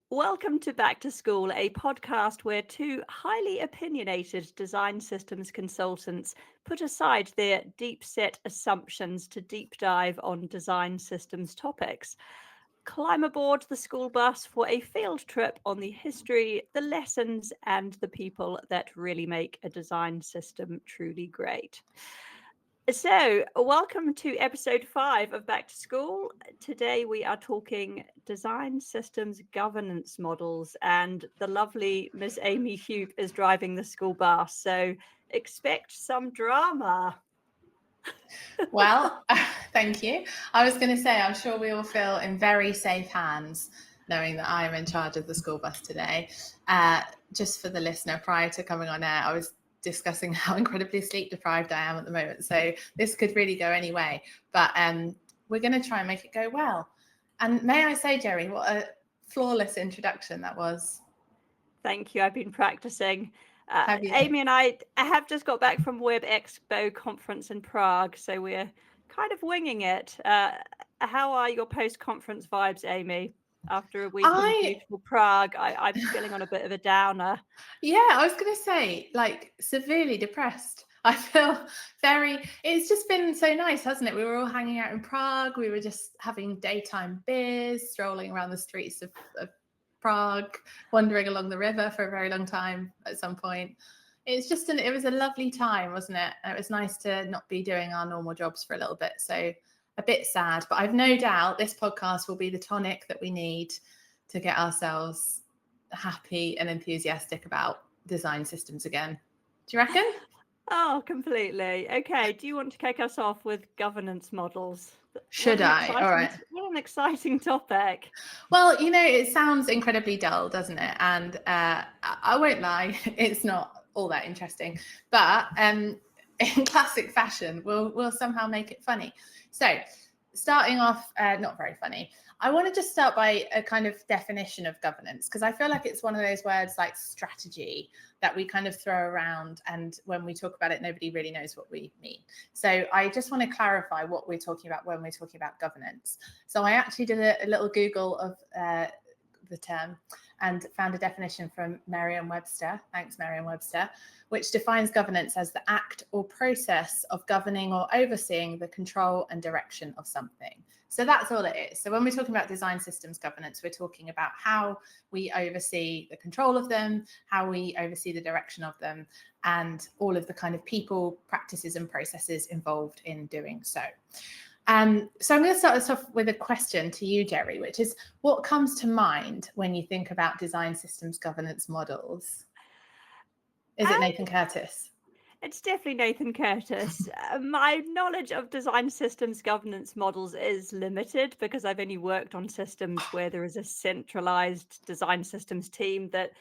Welcome to Back to School, a podcast where two highly opinionated design systems consultants put aside their deep set assumptions to deep dive on design systems topics. Climb aboard the school bus for a field trip on the history, the lessons, and the people that really make a design system truly great. So, welcome to episode 5 of Back to School. Today we are talking design systems governance models, and the lovely Miss Amy Hupe is driving the school bus. So, expect some drama. Well, thank you. I was going to say, I'm sure we all feel in very safe hands knowing that I'm in charge of the school bus today. Just for the listener, prior to coming on air, I was discussing how incredibly sleep deprived I am at the moment. So this could really go any way, but we're going to try and make it go well. And may I say, Geri, what a flawless introduction that was. Thank you. I've been practicing. Have you? Amy and I have just got back from Web Expo conference in Prague, so we're kind of winging it. How are your post-conference vibes, Amy? After a week in beautiful Prague, I'm feeling on a bit of a downer. Yeah, I was going to say, like, severely depressed. I feel it's just been so nice, hasn't it? We were all hanging out in Prague. We were just having daytime beers, strolling around the streets of Prague, wandering along the river for a very long time at some point. It was a lovely time, wasn't it? It was nice to not be doing our normal jobs for a little bit. So a bit sad, but I've no doubt this podcast will be the tonic that we need to get ourselves happy and enthusiastic about design systems again. Do you reckon? Oh, completely. Okay. Do you want to kick us off with governance models? Should I? All right. What an exciting topic. Well, it sounds incredibly dull, doesn't it? And I won't lie, it's not all that interesting. But in classic fashion, we'll somehow make it funny. So starting off, not very funny. I want to just start by a kind of definition of governance, because I feel like it's one of those words like strategy that we kind of throw around, and when we talk about it, nobody really knows what we mean. So I just want to clarify what we're talking about when we're talking about governance. So I actually did a little Google of the term and found a definition from Merriam-Webster, thanks Merriam-Webster, which defines governance as the act or process of governing or overseeing the control and direction of something. So that's all it is. So when we're talking about design systems governance, we're talking about how we oversee the control of them, how we oversee the direction of them, and all of the kind of people, practices, and processes involved in doing so. So I'm going to start us off with a question to you, Geri, which is, what comes to mind when you think about design systems governance models? Is it Nathan Curtis? It's definitely Nathan Curtis. My knowledge of design systems governance models is limited because I've only worked on systems where there is a centralized design systems team that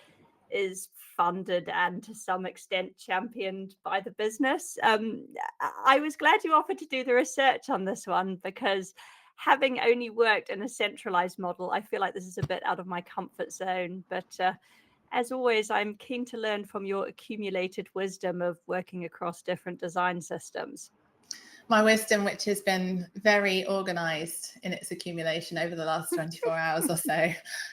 is funded and to some extent championed by the business. I was glad you offered to do the research on this one, because having only worked in a centralized model, I feel like this is a bit out of my comfort zone. But as always, I'm keen to learn from your accumulated wisdom of working across different design systems. My wisdom, which has been very organized in its accumulation over the last 24 hours or so.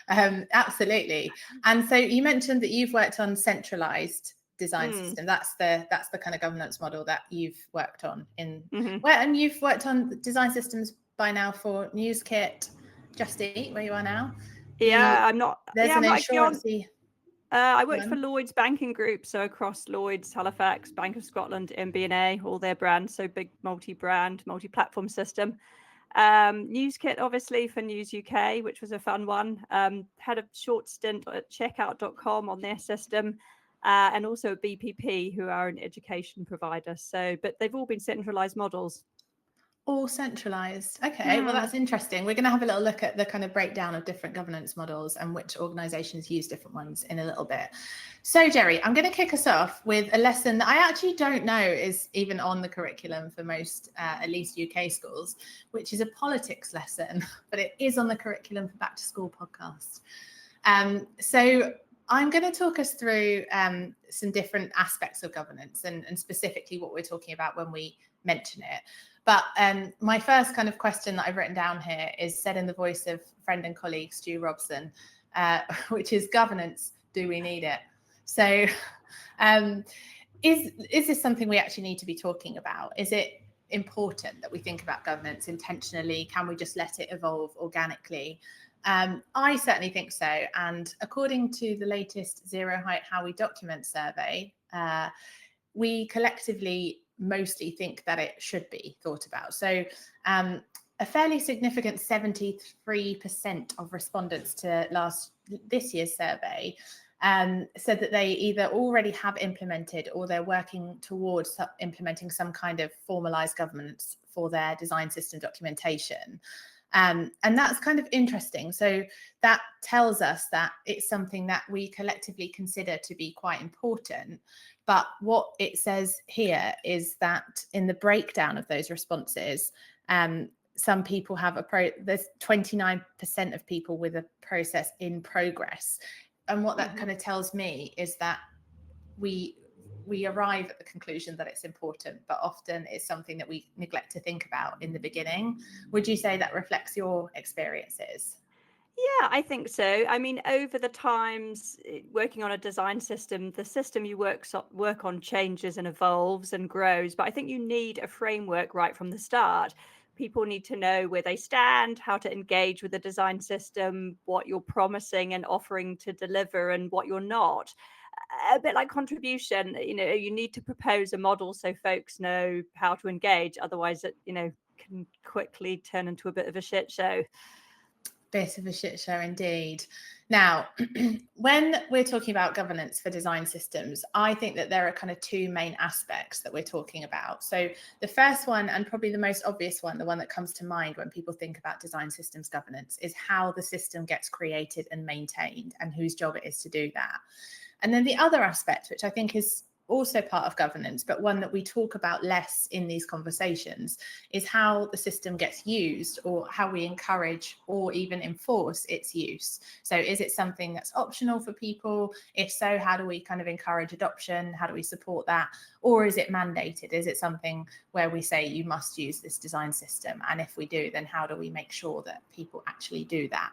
Absolutely. And so you mentioned that you've worked on centralized design system. That's the kind of governance model that you've worked on and you've worked on design systems by now for NewsKit, Just Eat, where you are now. Yeah, I'm not. There's yeah, an I'm insurance-y. I worked for Lloyd's banking group, so across Lloyd's, Halifax, Bank of Scotland, MB&A, all their brands, so big multi-brand, multi-platform system. NewsKit, obviously, for News UK, which was a fun one. Had a short stint at checkout.com on their system, and also BPP, who are an education provider. So, but they've all been centralized models. All centralized. Okay, well, that's interesting. We're going to have a little look at the kind of breakdown of different governance models and which organizations use different ones in a little bit. So, Geri, I'm going to kick us off with a lesson that I actually don't know is even on the curriculum for most, at least UK schools, which is a politics lesson, but it is on the curriculum for Back to School podcast. So I'm going to talk us through some different aspects of governance and specifically what we're talking about when we mention it. But my first kind of question that I've written down here is said in the voice of friend and colleague Stu Robson, which is governance. Do we need it? So is this something we actually need to be talking about? Is it important that we think about governance intentionally? Can we just let it evolve organically? I certainly think so. And according to the latest Zero Height How We Document survey, we collectively mostly think that it should be thought about. So a fairly significant 73% of respondents to this year's survey said that they either already have implemented or they're working towards implementing some kind of formalized governance for their design system documentation. And that's kind of interesting. So that tells us that it's something that we collectively consider to be quite important. But what it says here is that in the breakdown of those responses, some people have there's 29% of people with a process in progress. And what that kind of tells me is that we arrive at the conclusion that it's important, but often it's something that we neglect to think about in the beginning. Would you say that reflects your experiences? Yeah, I think so. I mean, over the times working on a design system, the system you work on changes and evolves and grows. But I think you need a framework right from the start. People need to know where they stand, how to engage with the design system, what you're promising and offering to deliver, and what you're not. A bit like contribution, you need to propose a model so folks know how to engage. Otherwise, it can quickly turn into a bit of a shit show. Bit of a shit show indeed. Now, when we're talking about governance for design systems, I think that there are kind of two main aspects that we're talking about. So the first one, and probably the most obvious one, the one that comes to mind when people think about design systems governance, is how the system gets created and maintained and whose job it is to do that. And then the other aspect, which I think is also part of governance, but one that we talk about less in these conversations, is how the system gets used, or how we encourage or even enforce its use. So is it something that's optional for people? If so, how do we kind of encourage adoption? How do we support that? Or is it mandated? Is it something where we say you must use this design system? And if we do, then how do we make sure that people actually do that?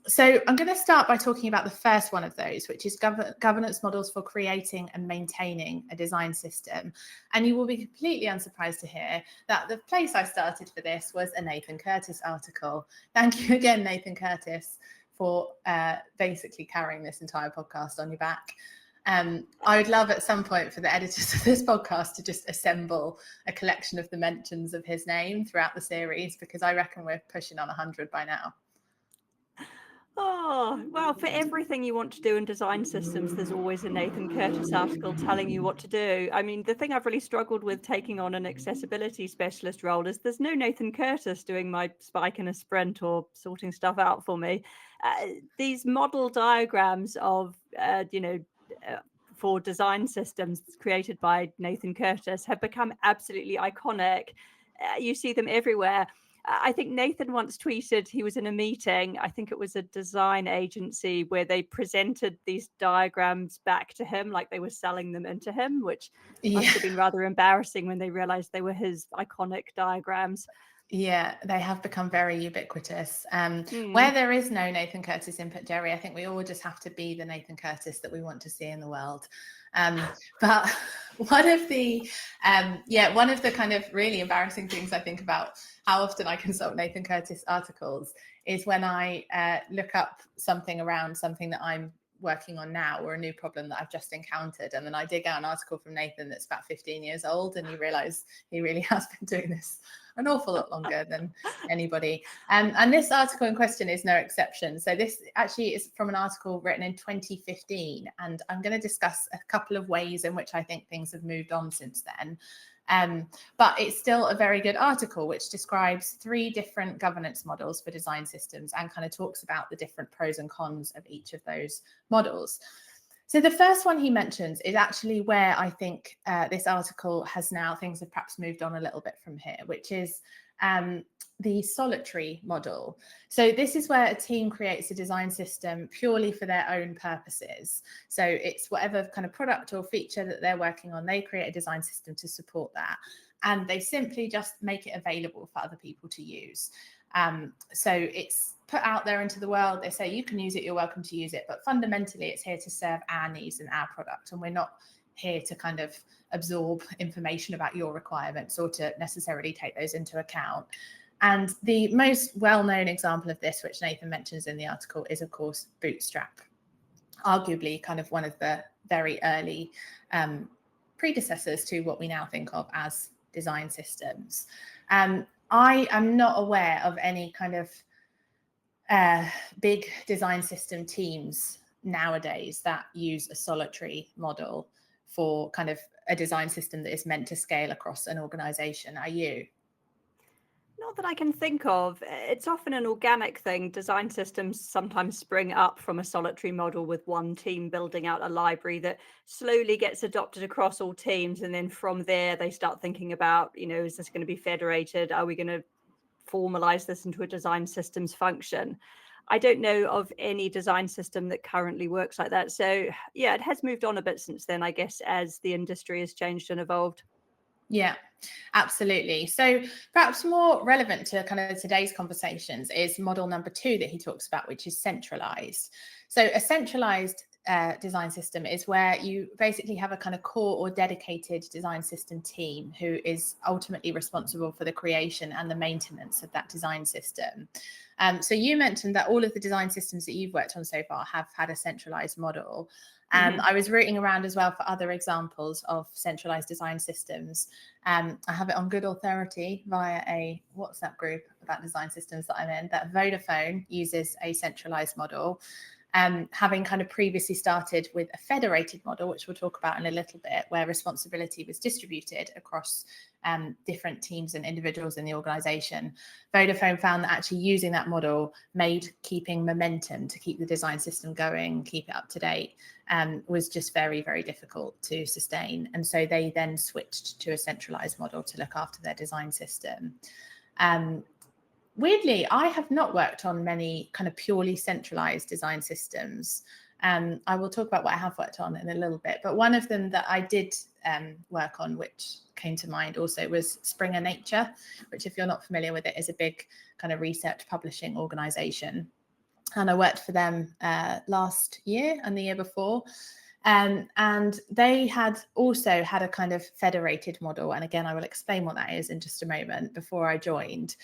So I'm going to start by talking about the first one of those, which is governance models for creating and maintaining a design system. And you will be completely unsurprised to hear that the place I started for this was a Nathan Curtis article. Thank you again, Nathan Curtis, for basically carrying this entire podcast on your back. I would love at some point for the editors of this podcast to just assemble a collection of the mentions of his name throughout the series, because I reckon we're pushing on 100 by now. Oh, well, for everything you want to do in design systems, there's always a Nathan Curtis article telling you what to do. I mean, the thing I've really struggled with taking on an accessibility specialist role is there's no Nathan Curtis doing my spike in a sprint or sorting stuff out for me. These model diagrams of, for design systems created by Nathan Curtis have become absolutely iconic. You see them everywhere. I think Nathan once tweeted he was in a meeting, I think it was a design agency, where they presented these diagrams back to him like they were selling them into him, which must have been rather embarrassing when they realized they were his iconic diagrams. Yeah, they have become very ubiquitous. Where there is no Nathan Curtis input, Geri, I think we all just have to be the Nathan Curtis that we want to see in the world. But one of the kind of really embarrassing things I think about how often I consult Nathan Curtis articles is when I look up something around something that I'm working on now, or a new problem that I've just encountered, and then I dig out an article from Nathan that's about 15 years old, and you realize he really has been doing this an awful lot longer than anybody. And this article in question is no exception. So this actually is from an article written in 2015, and I'm going to discuss a couple of ways in which I think things have moved on since then. But it's still a very good article, which describes 3 different governance models for design systems and kind of talks about the different pros and cons of each of those models. So the first one he mentions is actually where I think this article has now, things have perhaps moved on a little bit from here, which is the solitary model. So this is where a team creates a design system purely for their own purposes. So it's whatever kind of product or feature that they're working on, they create a design system to support that. And they simply just make it available for other people to use. So it's put out there into the world. They say you can use it, you're welcome to use it, but fundamentally it's here to serve our needs and our product, and we're not here to kind of absorb information about your requirements or to necessarily take those into account. And the most well-known example of this, which Nathan mentions in the article, is of course Bootstrap, arguably kind of one of the very early predecessors to what we now think of as design systems. I am not aware of any kind of big design system teams nowadays that use a solitary model for kind of a design system that is meant to scale across an organization. Are you? Not that I can think of. It's often an organic thing. Design systems sometimes spring up from a solitary model with one team building out a library that slowly gets adopted across all teams. And then from there, they start thinking about, is this going to be federated? Are we going to formalize this into a design systems function? I don't know of any design system that currently works like that. So yeah, it has moved on a bit since then, I guess, as the industry has changed and evolved. Yeah, absolutely. So perhaps more relevant to kind of today's conversations is model number 2 that he talks about, which is centralized. So a centralized design system is where you basically have a kind of core or dedicated design system team who is ultimately responsible for the creation and the maintenance of that design system. So you mentioned that all of the design systems that you've worked on so far have had a centralized model. I was rooting around as well for other examples of centralized design systems. I have it on good authority via a WhatsApp group about design systems that I'm in, that Vodafone uses a centralized model, having kind of previously started with a federated model, which we'll talk about in a little bit, where responsibility was distributed across different teams and individuals in the organization. Vodafone found that actually using that model made keeping momentum to keep the design system going, keep it up to date, was just very, very difficult to sustain. And so they then switched to a centralized model to look after their design system. Weirdly, I have not worked on many kind of purely centralized design systems. I will talk about what I have worked on in a little bit, but one of them that I did work on, which came to mind also, was Springer Nature, which, if you're not familiar with it, is a big kind of research publishing organization. And I worked for them last year and the year before. And they had also had a kind of federated model. And again, I will explain what that is in just a moment before I joined.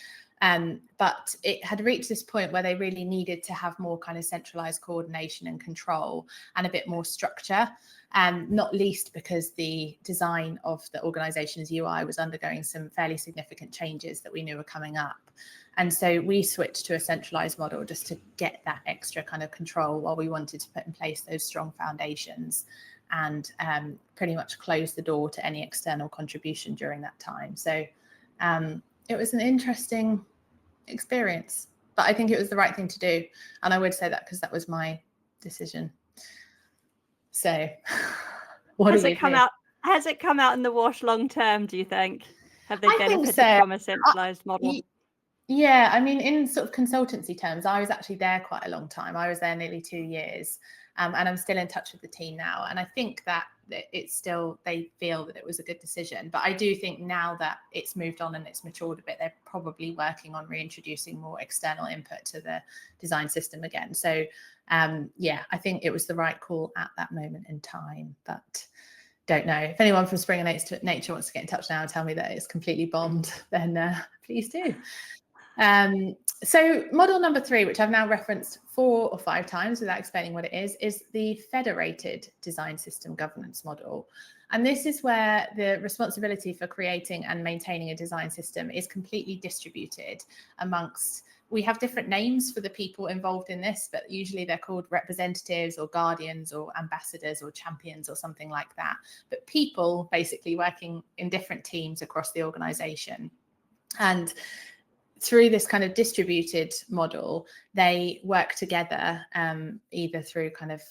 But it had reached this point where they really needed to have more kind of centralized coordination and control and a bit more structure, not least because the design of the organization's UI was undergoing some fairly significant changes that we knew were coming up. And so we switched to a centralized model just to get that extra kind of control while we wanted to put in place those strong foundations and pretty much close the door to any external contribution during that time. So it was an interesting experience, but I think it was the right thing to do. And I would say that because that was my decision. So what has it come out in the wash long term, do you think? Have they benefited from a centralized model? Yeah, I mean, in sort of consultancy terms, I was actually there quite a long time. I was there nearly 2 years, and I'm still in touch with the team now. And I think that it's still, they feel that it was a good decision. But I do think now that it's moved on and it's matured a bit, they're probably working on reintroducing more external input to the design system again. So yeah, I think it was the right call at that moment in time. But don't know. If anyone from Springer Nature wants to get in touch now and tell me that it's completely bombed, then please do. So model number 3, which I've now referenced 4 or 5 times without explaining what it is the federated design system governance model. And this is where the responsibility for creating and maintaining a design system is completely distributed amongst, we have different names for the people involved in this, but usually they're called representatives or guardians or ambassadors or champions or something like that. But people basically working in different teams across the organization. And through this kind of distributed model, they work together either through kind of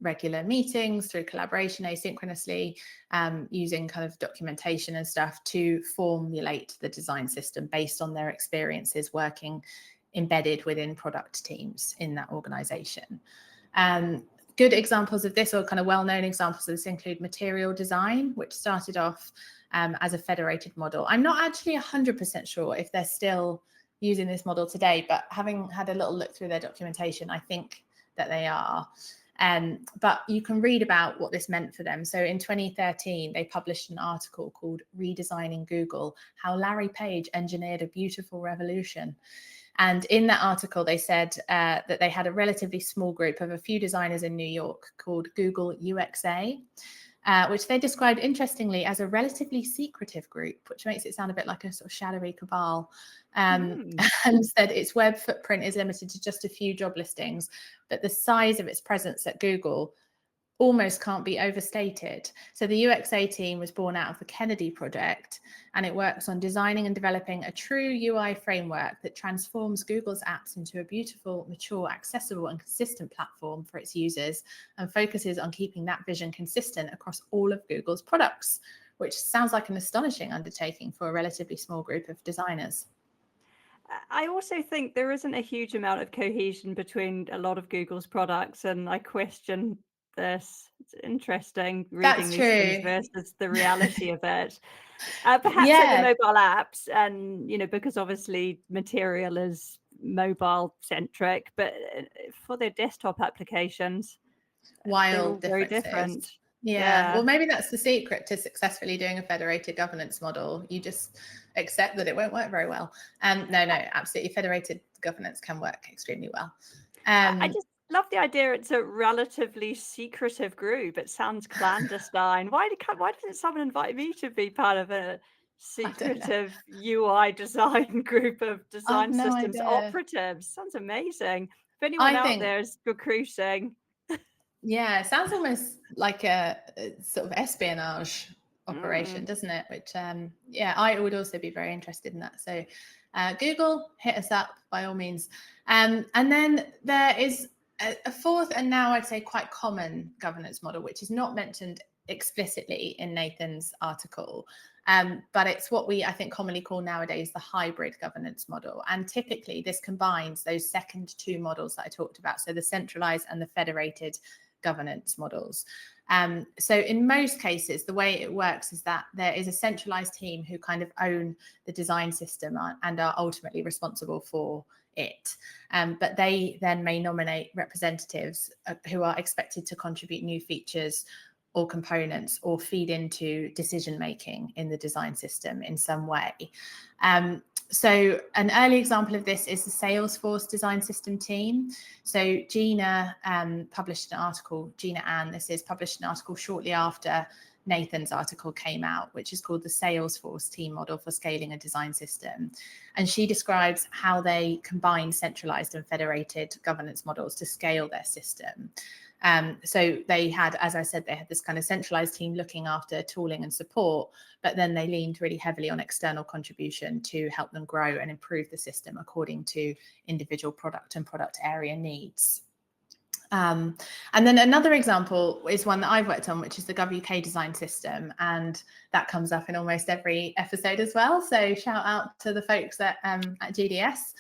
regular meetings, through collaboration asynchronously, using kind of documentation and stuff to formulate the design system based on their experiences working embedded within product teams in that organization. Good examples of this, or kind of well-known examples of this, include material design, which started off as a federated model. I'm not actually 100% sure if they're still using this model today, but having had a little look through their documentation, I think that they are. But you can read about what this meant for them. So in 2013, they published an article called Redesigning Google, How Larry Page Engineered a Beautiful Revolution. And in that article, they said that they had a relatively small group of a few designers in New York called Google UXA, which they described interestingly as a relatively secretive group, which makes it sound a bit like a sort of shadowy cabal. And said its web footprint is limited to just a few job listings, but the size of its presence at Google almost can't be overstated. So the UXA team was born out of the Kennedy project, and it works on designing and developing a true UI framework that transforms Google's apps into a beautiful, mature, accessible, and consistent platform for its users, and focuses on keeping that vision consistent across all of Google's products, which sounds like an astonishing undertaking for a relatively small group of designers. I also think there isn't a huge amount of cohesion between a lot of Google's products, and I question this. It's interesting reading That's these things true. versus the reality of it. Perhaps at the Yeah, mobile apps, and because obviously Material is mobile centric, but for their desktop applications, they're all wild very differences. different. Yeah, well, maybe that's the secret to successfully doing a federated governance model. You just accept that it won't work very well. No, absolutely. Federated governance can work extremely well. I just love the idea it's a relatively secretive group. It sounds clandestine. Why doesn't someone invite me to be part of a I don't know. secretive UI design group of I've design no systems idea. operatives? Sounds amazing. If anyone I out think, there is recruiting. yeah, it sounds almost like a sort of espionage operation, Mm. doesn't it? Which, yeah, I would also be very interested in that. So, Google, hit us up by all means. And then there is a fourth, and now I'd say quite common governance model, which is not mentioned explicitly in Nathan's article, but it's what we, I think, commonly call nowadays the hybrid governance model. And typically this combines those second two models that I talked about, so the centralized and the federated governance models. So in most cases, the way it works is that there is a centralized team who kind of own the design system and are ultimately responsible for it. But they then may nominate representatives who are expected to contribute new features or components or feed into decision making in the design system in some way. So an early example of this is the Salesforce design system team. So Gina published an article, Gina Ann, published an article shortly after Nathan's article came out, which is called the Salesforce team model for scaling a design system. And she describes how they combine centralized and federated governance models to scale their system. So they had, as I said, they had this kind of centralized team looking after tooling and support, but then they leaned really heavily on external contribution to help them grow and improve the system according to individual product and product area needs. And then another example is one that I've worked on, which is the GovUK design system. And that comes up in almost every episode as well. So shout out to the folks at GDS.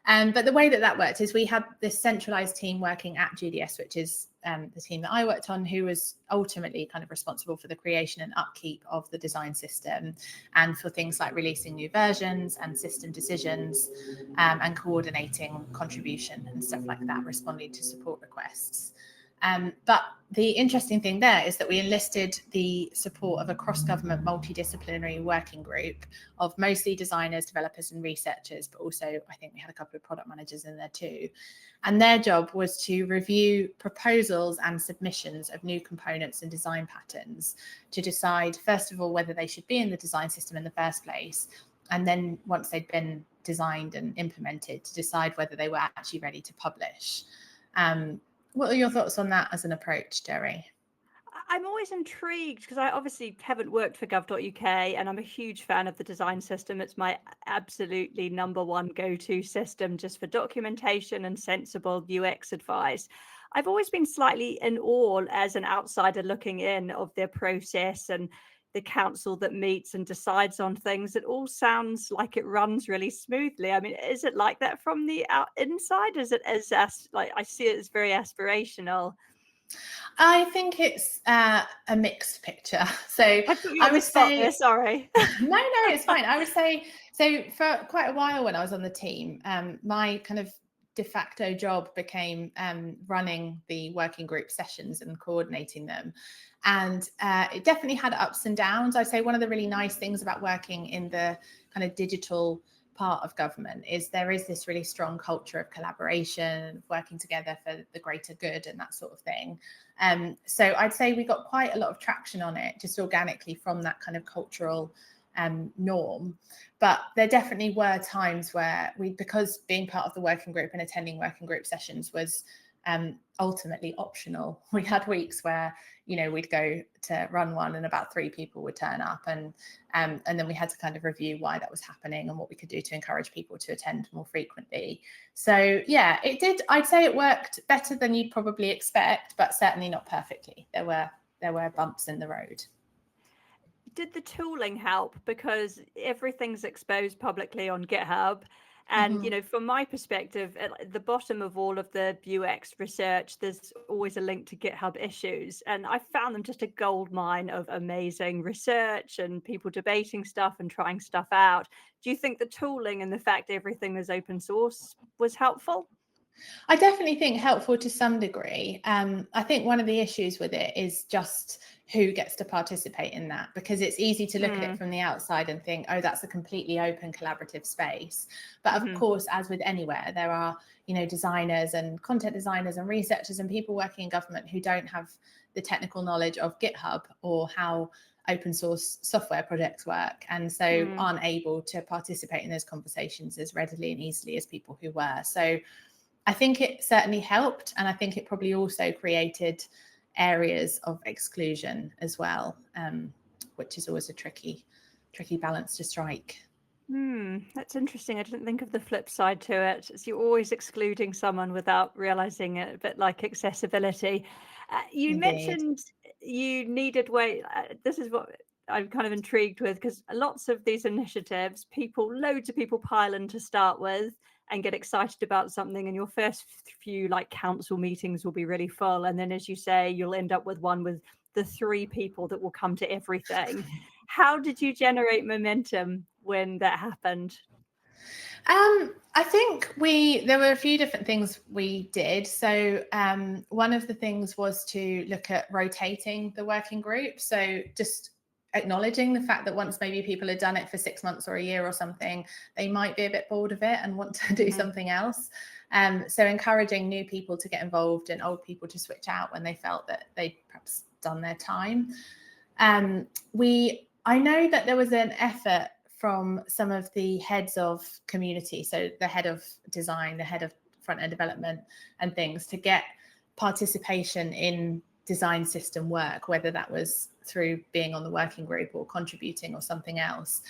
But the way that worked is we had this centralized team working at GDS, which is the team that I worked on, who was ultimately kind of responsible for the creation and upkeep of the design system and for things like releasing new versions and system decisions and coordinating contribution and stuff like that, responding to support requests. But the interesting thing there is that we enlisted the support of a cross-government multidisciplinary working group of mostly designers, developers, and researchers, but also I think we had a couple of product managers in there too. And their job was to review proposals and submissions of new components and design patterns to decide, first of all, whether they should be in the design system in the first place. And then once they'd been designed and implemented, to decide whether they were actually ready to publish. What are your thoughts on that as an approach, Geri? I'm always intrigued because I obviously haven't worked for gov.uk, and I'm a huge fan of the design system. It's my absolutely number one go-to system just for documentation and sensible UX advice. I've always been slightly in awe as an outsider looking in of their process and the council that meets and decides on things. It all sounds like it runs really smoothly. I mean, is it like that from the inside? Is it like I see it as very aspirational? I think it's a mixed picture. So I put you on I the would spot there, say, sorry. no, it's fine. I would say So for quite a while when I was on the team, my kind of de facto job became running the working group sessions and coordinating them. And it definitely had ups and downs. I'd say one of the really nice things about working in the kind of digital part of government is there is this really strong culture of collaboration, working together for the greater good and that sort of thing. So I'd say we got quite a lot of traction on it just organically from that kind of cultural norm. But there definitely were times where because being part of the working group and attending working group sessions was ultimately optional. We had weeks where, we'd go to run one and about 3 people would turn up, and then we had to kind of review why that was happening and what we could do to encourage people to attend more frequently. So yeah, it did. I'd say it worked better than you'd probably expect, but certainly not perfectly. There were bumps in the road. Did the tooling help? Because everything's exposed publicly on GitHub. And, from my perspective, at the bottom of all of the UX research, there's always a link to GitHub issues. And I found them just a gold mine of amazing research and people debating stuff and trying stuff out. Do you think the tooling and the fact everything is open source was helpful? I definitely think helpful to some degree. I think one of the issues with it is just who gets to participate in that, because it's easy to look at it from the outside and think, oh, that's a completely open collaborative space. But of course, as with anywhere, there are, designers and content designers and researchers and people working in government who don't have the technical knowledge of GitHub or how open source software projects work, and so aren't able to participate in those conversations as readily and easily as people who were. So I think it certainly helped, and I think it probably also created areas of exclusion as well, which is always a tricky balance to strike. That's interesting. I didn't think of the flip side to it. So you're always excluding someone without realizing it, a bit like accessibility. You Indeed. mentioned you needed way. This is what I'm kind of intrigued with, because lots of these initiatives, loads of people pile in to start with and get excited about something, and your first few like council meetings will be really full, and then, as you say, you'll end up with one with the 3 people that will come to everything. How did you generate momentum when that happened? I think there were a few different things we did. So one of the things was to look at rotating the working group. So just acknowledging the fact that once maybe people had done it for 6 months or a year or something, they might be a bit bored of it and want to do something else. So encouraging new people to get involved and old people to switch out when they felt that they'd perhaps done their time. I know that there was an effort from some of the heads of community, so the head of design, the head of front-end development and things, to get participation in design system work, whether that was through being on the working group or contributing or something else,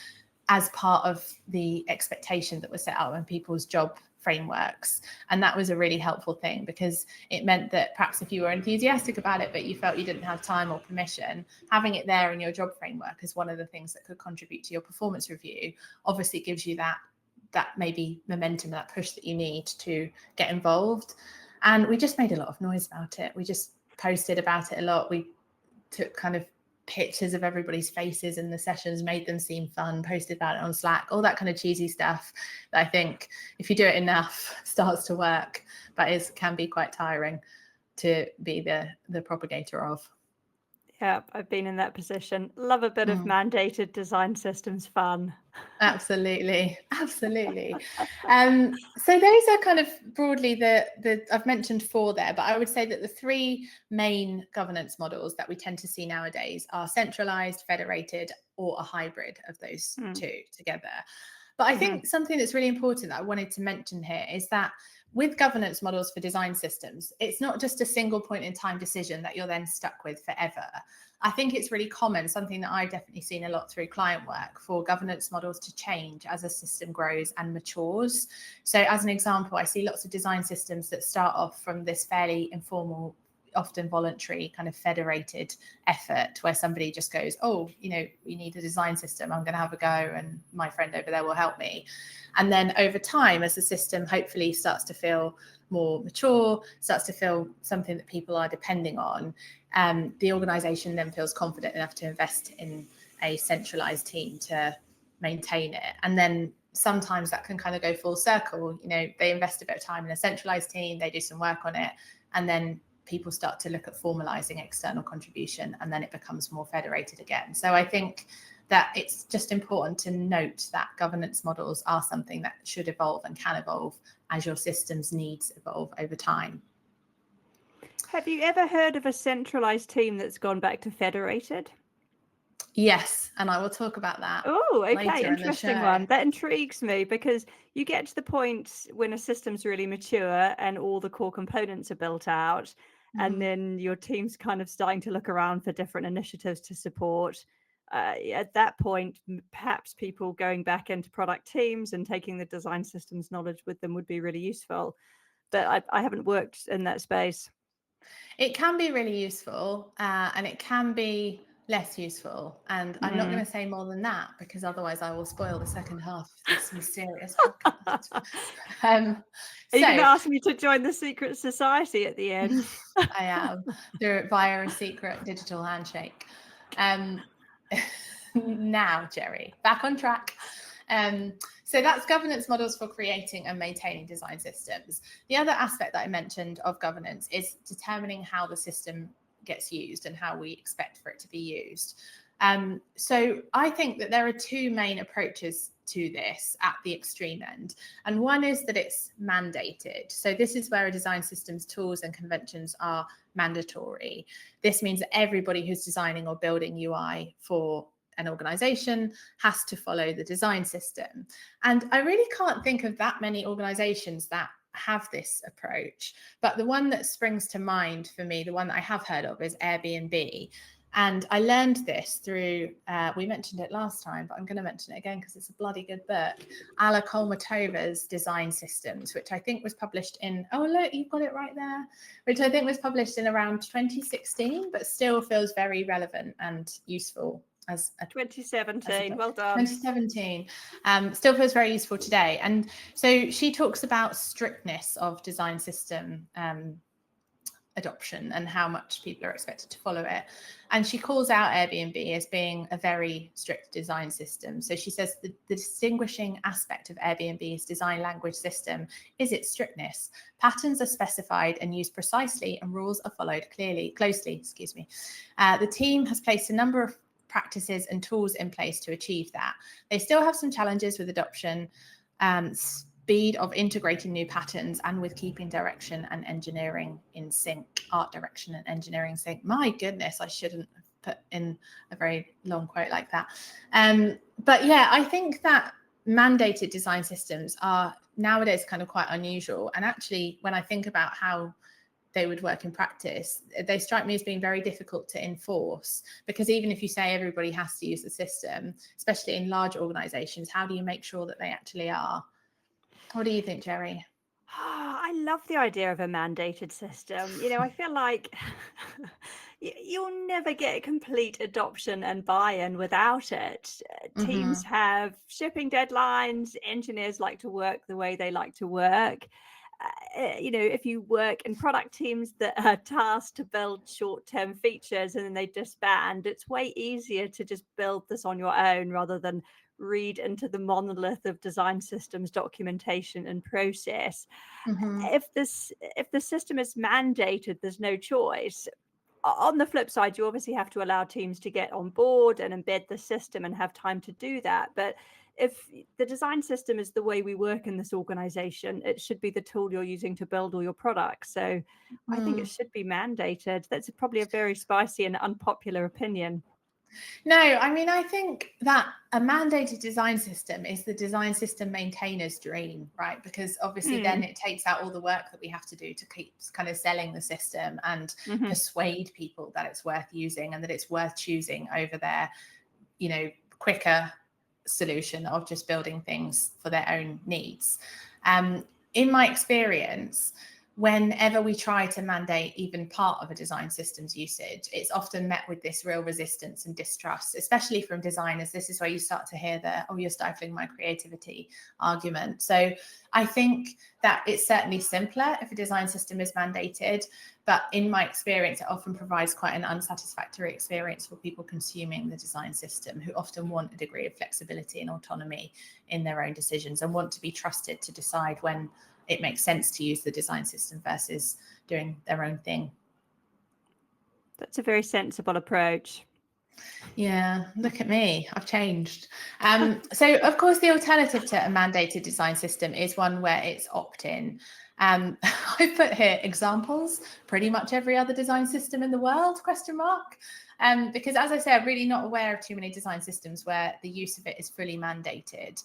as part of the expectation that was set out in people's job frameworks. And that was a really helpful thing, because it meant that perhaps if you were enthusiastic about it but you felt you didn't have time or permission, having it there in your job framework as one of the things that could contribute to your performance review obviously gives you that maybe momentum, that push that you need to get involved. And we just made a lot of noise about it. We just posted about it a lot. We took kind of pictures of everybody's faces in the sessions, made them seem fun, posted about it on Slack, all that kind of cheesy stuff that I think if you do it enough starts to work, but can be quite tiring to be the propagator of. Yeah, I've been in that position. Love a bit of mandated design systems fun. Absolutely. So those are kind of broadly the I've mentioned 4 there, but I would say that the 3 main governance models that we tend to see nowadays are centralized, federated, or a hybrid of those 2 together. But I think something that's really important that I wanted to mention here is that with governance models for design systems, it's not just a single point in time decision that you're then stuck with forever. I think it's really common, something that I've definitely seen a lot through client work, for governance models to change as a system grows and matures. So as an example, I see lots of design systems that start off from this fairly informal, often voluntary kind of federated effort where somebody just goes, oh, we need a design system, I'm going to have a go and my friend over there will help me. And then over time, as the system hopefully starts to feel more mature, starts to feel something that people are depending on, the organization then feels confident enough to invest in a centralized team to maintain it. And then sometimes that can kind of go full circle. You know, they invest a bit of time in a centralized team, they do some work on it, and then people start to look at formalizing external contribution, and then it becomes more federated again. So I think that it's just important to note that governance models are something that should evolve and can evolve as your system's needs evolve over time. Have you ever heard of a centralized team that's gone back to federated? Yes, and I will talk about that. Oh, okay, later in the interesting show. one. That intrigues me because you get to the point when a system's really mature and all the core components are built out, and then your team's kind of starting to look around for different initiatives to support. At that point, perhaps people going back into product teams and taking the design systems knowledge with them would be really useful. But I haven't worked in that space. It can be really useful, and it can be less useful. And I'm not going to say more than that, because otherwise I will spoil the second half of this mysterious podcast. Are you going to ask me to join the secret society at the end? I am, via a secret digital handshake. Now, Geri, back on track. So that's governance models for creating and maintaining design systems. The other aspect that I mentioned of governance is determining how the system gets used and how we expect for it to be used. So I think that there are two main approaches to this at the extreme end. And one is that it's mandated. So this is where a design system's tools and conventions are mandatory. This means that everybody who's designing or building UI for an organization has to follow the design system. And I really can't think of that many organizations that have this approach. But the one that springs to mind for me, the one that I have heard of, is Airbnb. And I learned this through, we mentioned it last time, but I'm going to mention it again because it's a bloody good book, Alla Kolmatova's Design Systems, which I think was published in, oh, look, you've got it right there, which I think was published in around 2016, but still feels very relevant and useful. As 2017, well done. 2017, still feels very useful today. And so she talks about strictness of design system adoption and how much people are expected to follow it. And she calls out Airbnb as being a very strict design system. So she says the distinguishing aspect of Airbnb's design language system is its strictness. Patterns are specified and used precisely, and rules are followed closely. The team has placed a number of practices and tools in place to achieve that. They still have some challenges with adoption, speed of integrating new patterns, and with keeping direction and engineering in sync, art direction and engineering sync. My goodness, I shouldn't have put in a very long quote like that. But yeah, I think that mandated design systems are nowadays kind of quite unusual. And actually, when I think about how they would work in practice, they strike me as being very difficult to enforce, because even if you say everybody has to use the system, especially in large organizations, how do you make sure that they actually are? What do you think, Geri? I love the idea of a mandated system. You know, I feel like you'll never get complete adoption and buy-in without it. Teams have shipping deadlines, engineers like to work the way they like to work. You know, if you work in product teams that are tasked to build short-term features and then they disband, it's way easier to just build this on your own rather than read into the monolith of design systems documentation and process. If the system is mandated, there's no choice. On the flip side, you obviously have to allow teams to get on board and embed the system and have time to do that. But if the design system is the way we work in this organization, it should be the tool you're using to build all your products. So I think it should be mandated. That's probably a very spicy and unpopular opinion. No, I mean, I think that a mandated design system is the design system maintainer's dream, right? Because obviously then it takes out all the work that we have to do to keep kind of selling the system and persuade people that it's worth using and that it's worth choosing over their, you know, quicker solution of just building things for their own needs. In my experience, whenever we try to mandate even part of a design system's usage, it's often met with this real resistance and distrust, especially from designers. This is where you start to hear the, oh, you're stifling my creativity argument. So I think that it's certainly simpler if a design system is mandated, but in my experience, it often provides quite an unsatisfactory experience for people consuming the design system, who often want a degree of flexibility and autonomy in their own decisions and want to be trusted to decide when it makes sense to use the design system versus doing their own thing. That's a very sensible approach. Yeah, look at me, I've changed. So of course, the alternative to a mandated design system is one where it's opt-in. I put here examples, pretty much every other design system in the world, ? Because as I say, I'm really not aware of too many design systems where the use of it is fully mandated.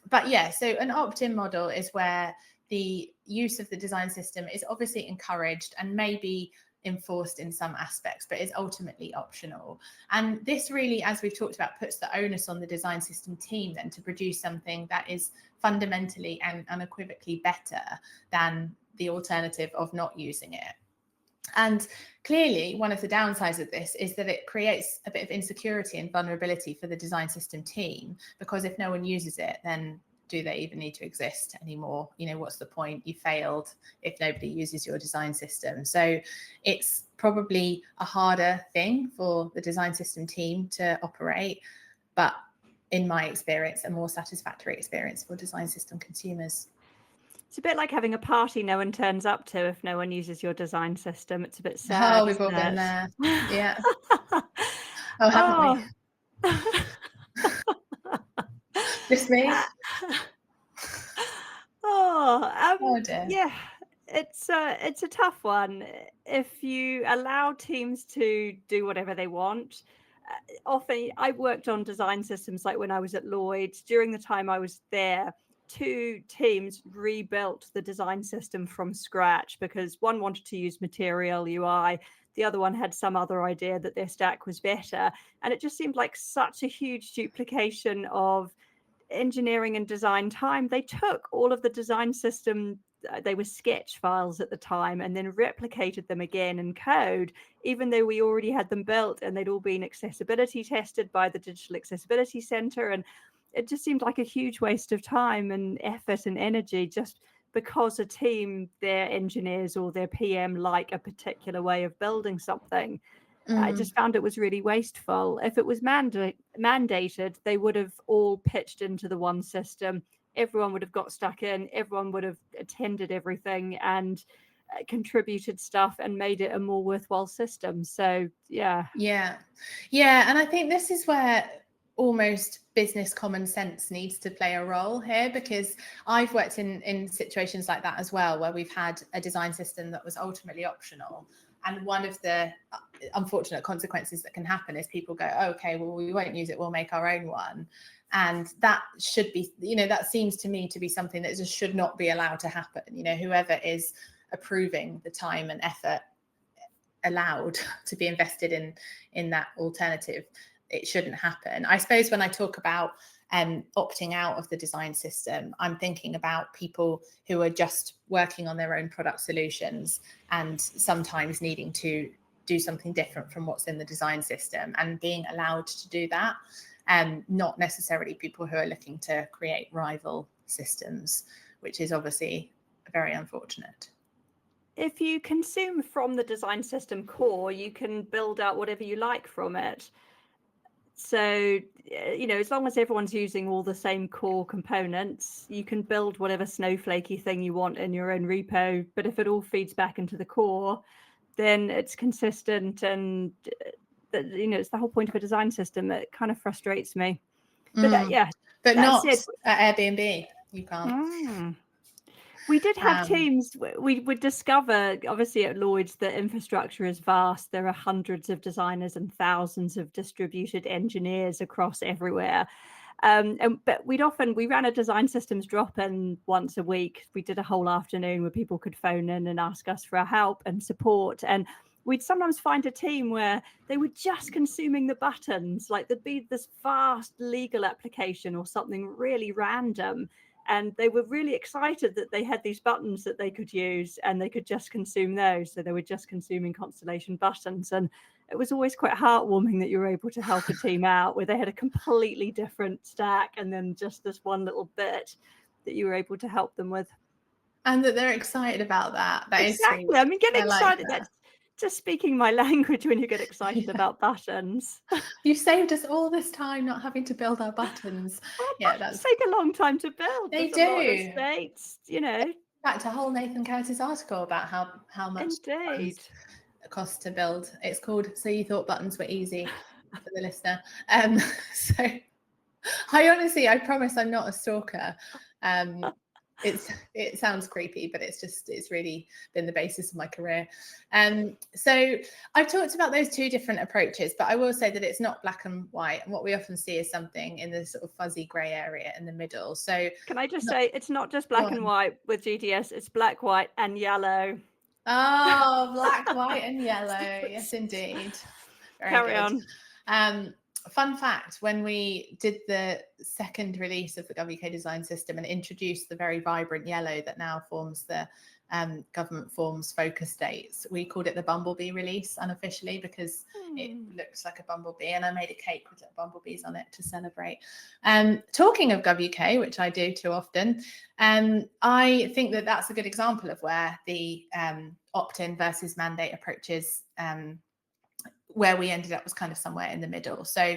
But yeah, so an opt-in model is where the use of the design system is obviously encouraged and maybe enforced in some aspects, but is ultimately optional. And this really, as we've talked about, puts the onus on the design system team then to produce something that is fundamentally and unequivocally better than the alternative of not using it. And clearly, one of the downsides of this is that it creates a bit of insecurity and vulnerability for the design system team, because if no one uses it, then do they even need to exist anymore? You know, what's the point? You failed if nobody uses your design system. So it's probably a harder thing for the design system team to operate, but in my experience, a more satisfactory experience for design system consumers. It's a bit like having a party no one turns up to if no one uses your design system. It's a bit sad. Oh, we've all been there. Yeah. Oh, haven't we? Just me? Oh dear. Yeah, it's a tough one. If you allow teams to do whatever they want, often I worked on design systems like when I was at Lloyd's. During the time I was there, 2 teams rebuilt the design system from scratch because one wanted to use Material UI, the other one had some other idea that their stack was better. And it just seemed like such a huge duplication of engineering and design time. They took all of the design system, they were sketch files at the time, and then replicated them again in code, even though we already had them built and they'd all been accessibility tested by the Digital Accessibility Center. And it just seemed like a huge waste of time and effort and energy just because a team, their engineers or their PM like a particular way of building something. I just found it was really wasteful. If it was mandated, they would have all pitched into the one system. Everyone would have got stuck in. Everyone would have attended everything and contributed stuff and made it a more worthwhile system. So, yeah. Yeah. And I think this is where almost business common sense needs to play a role here, because I've worked in situations like that as well, where we've had a design system that was ultimately optional. And one of the unfortunate consequences that can happen is people go, oh, okay, well, we won't use it, we'll make our own one. And that should be, that seems to me to be something that just should not be allowed to happen. Whoever is approving the time and effort allowed to be invested in that alternative, it shouldn't happen. I suppose when I talk about opting out of the design system, I'm thinking about people who are just working on their own product solutions and sometimes needing to do something different from what's in the design system and being allowed to do that, and not necessarily people who are looking to create rival systems, which is obviously very unfortunate. If you consume from the design system core, you can build out whatever you like from it. So, as long as everyone's using all the same core components, you can build whatever snowflakey thing you want in your own repo. But if it all feeds back into the core, then it's consistent. And, it's the whole point of a design system. It kind of frustrates me. But But not at Airbnb. You can't. We did have teams. We would discover, obviously, at Lloyd's, the infrastructure is vast. There are hundreds of designers and thousands of distributed engineers across everywhere. But we ran a design systems drop-in once a week. We did a whole afternoon where people could phone in and ask us for our help and support. And we'd sometimes find a team where they were just consuming the buttons, like there'd be this vast legal application or something really random. And they were really excited that they had these buttons that they could use and they could just consume those. So they were just consuming Constellation buttons. And it was always quite heartwarming that you were able to help a team out where they had a completely different stack and then just this one little bit that you were able to help them with. And that they're excited about that. That Exactly. is sweet. I mean, getting excited, Like that. that's just speaking my language when you get excited about buttons. You've saved us all this time not having to build our buttons. Well, Yeah, buttons that's take a long time to build. they There's a lot of do. states, you know. Back to whole Nathan Curtis article about how much Indeed. buttons cost to build. It's called "So You Thought Buttons Were Easy" for the listener. So I promise I'm not a stalker. It sounds creepy, but it's really been the basis of my career. So I've talked about those two different approaches, but I will say that it's not black and white. And what we often see is something in the sort of fuzzy grey area in the middle. So Can I just say, it's not just black and white with GDS, it's black, white, and yellow. Oh, black, white, and yellow. Yes, indeed. Very Carry good. on. Fun fact, when we did the second release of the GovUK design system and introduced the very vibrant yellow that now forms the government forms focus dates, we called it the Bumblebee release unofficially because it looks like a bumblebee, and I made a cake with bumblebees on it to celebrate. Talking of GovUK, which I do too often, I think that that's a good example of where the opt-in versus mandate approaches where we ended up was kind of somewhere in the middle. So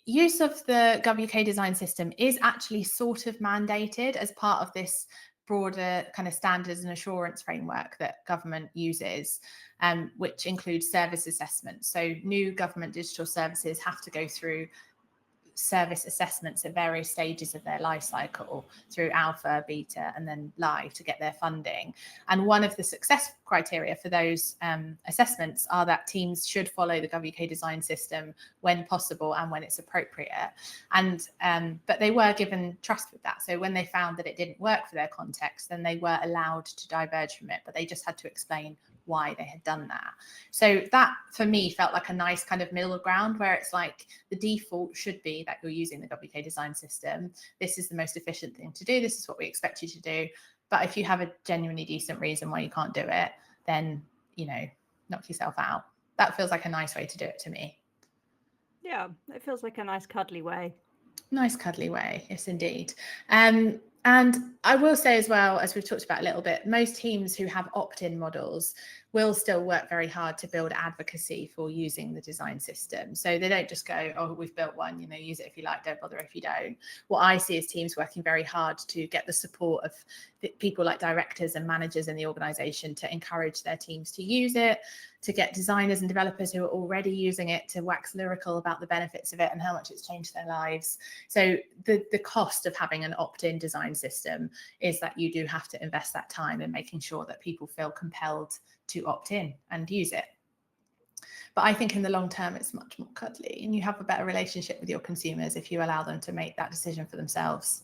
use of the GovUK design system is actually sort of mandated as part of this broader kind of standards and assurance framework that government uses, which includes service assessments. So new government digital services have to go through service assessments at various stages of their life cycle through alpha, beta, and then live to get their funding. And one of the success criteria for those assessments are that teams should follow the GovUK design system when possible and when it's appropriate. And but they were given trust with that. So when they found that it didn't work for their context, then they were allowed to diverge from it, but they just had to explain why they had done that. So that for me felt like a nice kind of middle ground where it's like the default should be that you're using the GovUK design system. This is the most efficient thing to do. This is what we expect you to do. But if you have a genuinely decent reason why you can't do it, then, you know, knock yourself out. That feels like a nice way to do it to me. Yeah, it feels like a nice cuddly way. Nice cuddly way, yes, indeed. And I will say as well, as we've talked about a little bit, most teams who have opt-in models will still work very hard to build advocacy for using the design system. So they don't just go, oh, we've built one, you know, use it if you like, don't bother if you don't. What I see is teams working very hard to get the support of the people like directors and managers in the organization to encourage their teams to use it, to get designers and developers who are already using it to wax lyrical about the benefits of it and how much it's changed their lives. So the cost of having an opt-in design system is that you do have to invest that time in making sure that people feel compelled to opt in and use it. But I think in the long term, it's much more cuddly and you have a better relationship with your consumers if you allow them to make that decision for themselves.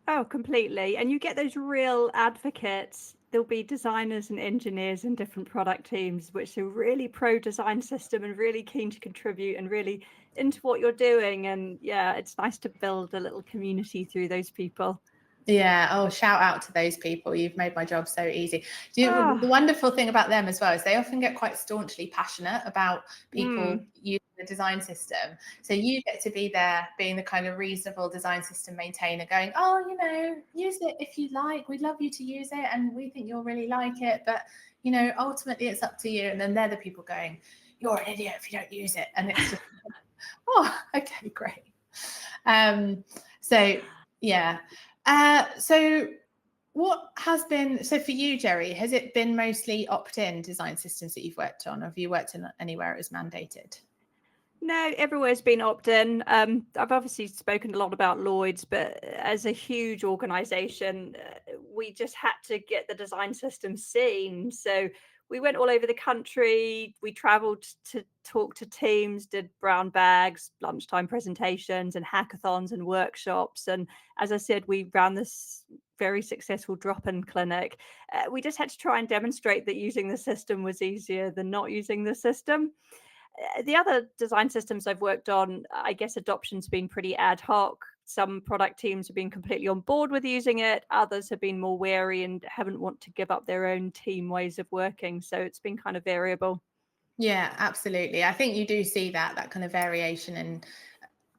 Oh, completely. And you get those real advocates. There'll be designers and engineers in different product teams, which are really pro design system and really keen to contribute and really into what you're doing. And yeah, it's nice to build a little community through those people. Yeah. Oh, shout out to those people. You've made my job so easy. The wonderful thing about them as well is they often get quite staunchly passionate about people using the design system. So you get to be there being the kind of reasonable design system maintainer going, oh, you know, use it if you like. We'd love you to use it. And we think you'll really like it. But, you know, ultimately it's up to you. And then they're the people going, you're an idiot if you don't use it. And it's just, oh, okay, great. So, yeah. So what has been, so for you, Geri, has it been mostly opt-in design systems that you've worked on? Or have you worked in anywhere it was mandated? No, everywhere's been opt-in. I've obviously spoken a lot about Lloyd's, but as a huge organization, we just had to get the design system seen. So we went all over the country. We traveled to talk to teams, did brown bags, lunchtime presentations and hackathons and workshops. And as I said, we ran this very successful drop-in clinic. We just had to try and demonstrate that using the system was easier than not using the system. The other design systems I've worked on, I guess adoption's been pretty ad hoc. some product teams have been completely on board with using it. Others have been more wary and haven't want to give up their own team ways of working. So it's been kind of variable. Yeah, absolutely. I think you do see that kind of variation in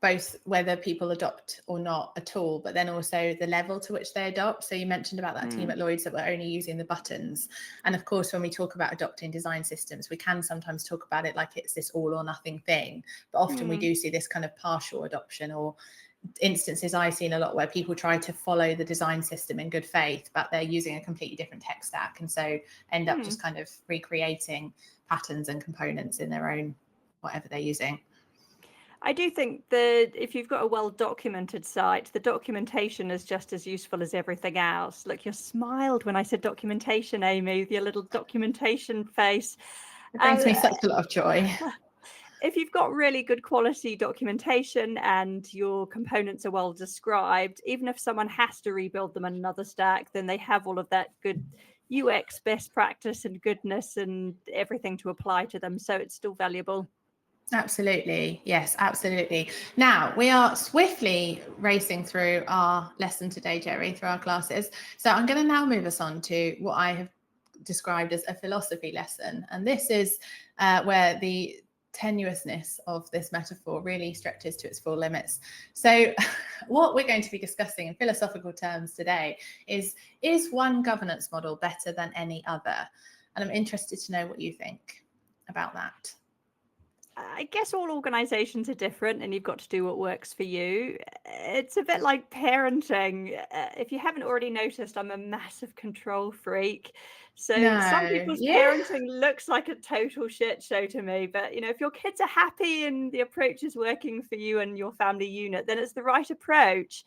both whether people adopt or not at all, but then also the level to which they adopt. So you mentioned about that team at Lloyd's that were only using the buttons. And of course, when we talk about adopting design systems, we can sometimes talk about it like it's this all or nothing thing. But often we do see this kind of partial adoption, or instances I've seen a lot where people try to follow the design system in good faith, but they're using a completely different tech stack, and so end up just kind of recreating patterns and components in their own whatever they're using. I do think that if you've got a well-documented site, the documentation is just as useful as everything else. Look, you smiled when I said documentation, Amy, with your little documentation face. It brings me such a lot of joy. If you've got really good quality documentation and your components are well described, even if someone has to rebuild them in another stack, then they have all of that good UX best practice and goodness and everything to apply to them. So it's still valuable. Absolutely. Yes, absolutely. Now we are swiftly racing through our lesson today, Geri, through our classes. So I'm going to now move us on to what I have described as a philosophy lesson. And this is where the tenuousness of this metaphor really stretches to its full limits. So what we're going to be discussing in philosophical terms today is one governance model better than any other? And I'm interested to know what you think about that. I guess all organizations are different and you've got to do what works for you. It's a bit like parenting. If you haven't already noticed, I'm a massive control freak. So some people's parenting looks like a total shit show to me. But, you know, if your kids are happy and the approach is working for you and your family unit, then it's the right approach.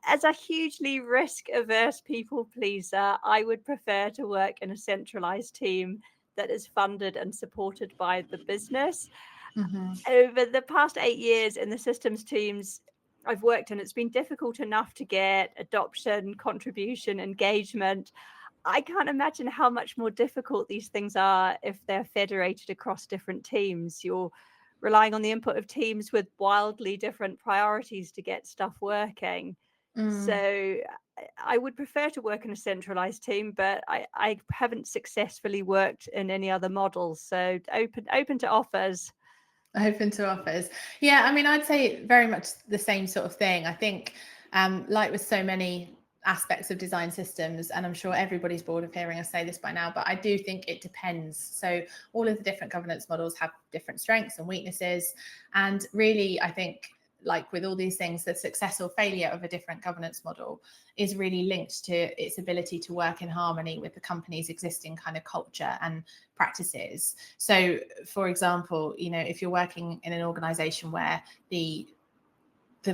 As a hugely risk averse people pleaser, I would prefer to work in a centralized team that is funded and supported by the business. Over the past 8 years in the systems teams I've worked in, it's been difficult enough to get adoption, contribution, engagement. I can't imagine how much more difficult these things are if they're federated across different teams. You're relying on the input of teams with wildly different priorities to get stuff working. So I would prefer to work in a centralized team, but I haven't successfully worked in any other models. So open to offers. Open to offers. Yeah, I mean, I'd say very much the same sort of thing. I think, like with so many aspects of design systems, and I'm sure everybody's bored of hearing us say this by now, but I do think it depends. So all of the different governance models have different strengths and weaknesses. And really, I think, like with all these things, the success or failure of a different governance model is really linked to its ability to work in harmony with the company's existing kind of culture and practices. So, for example, you know, if you're working in an organization where the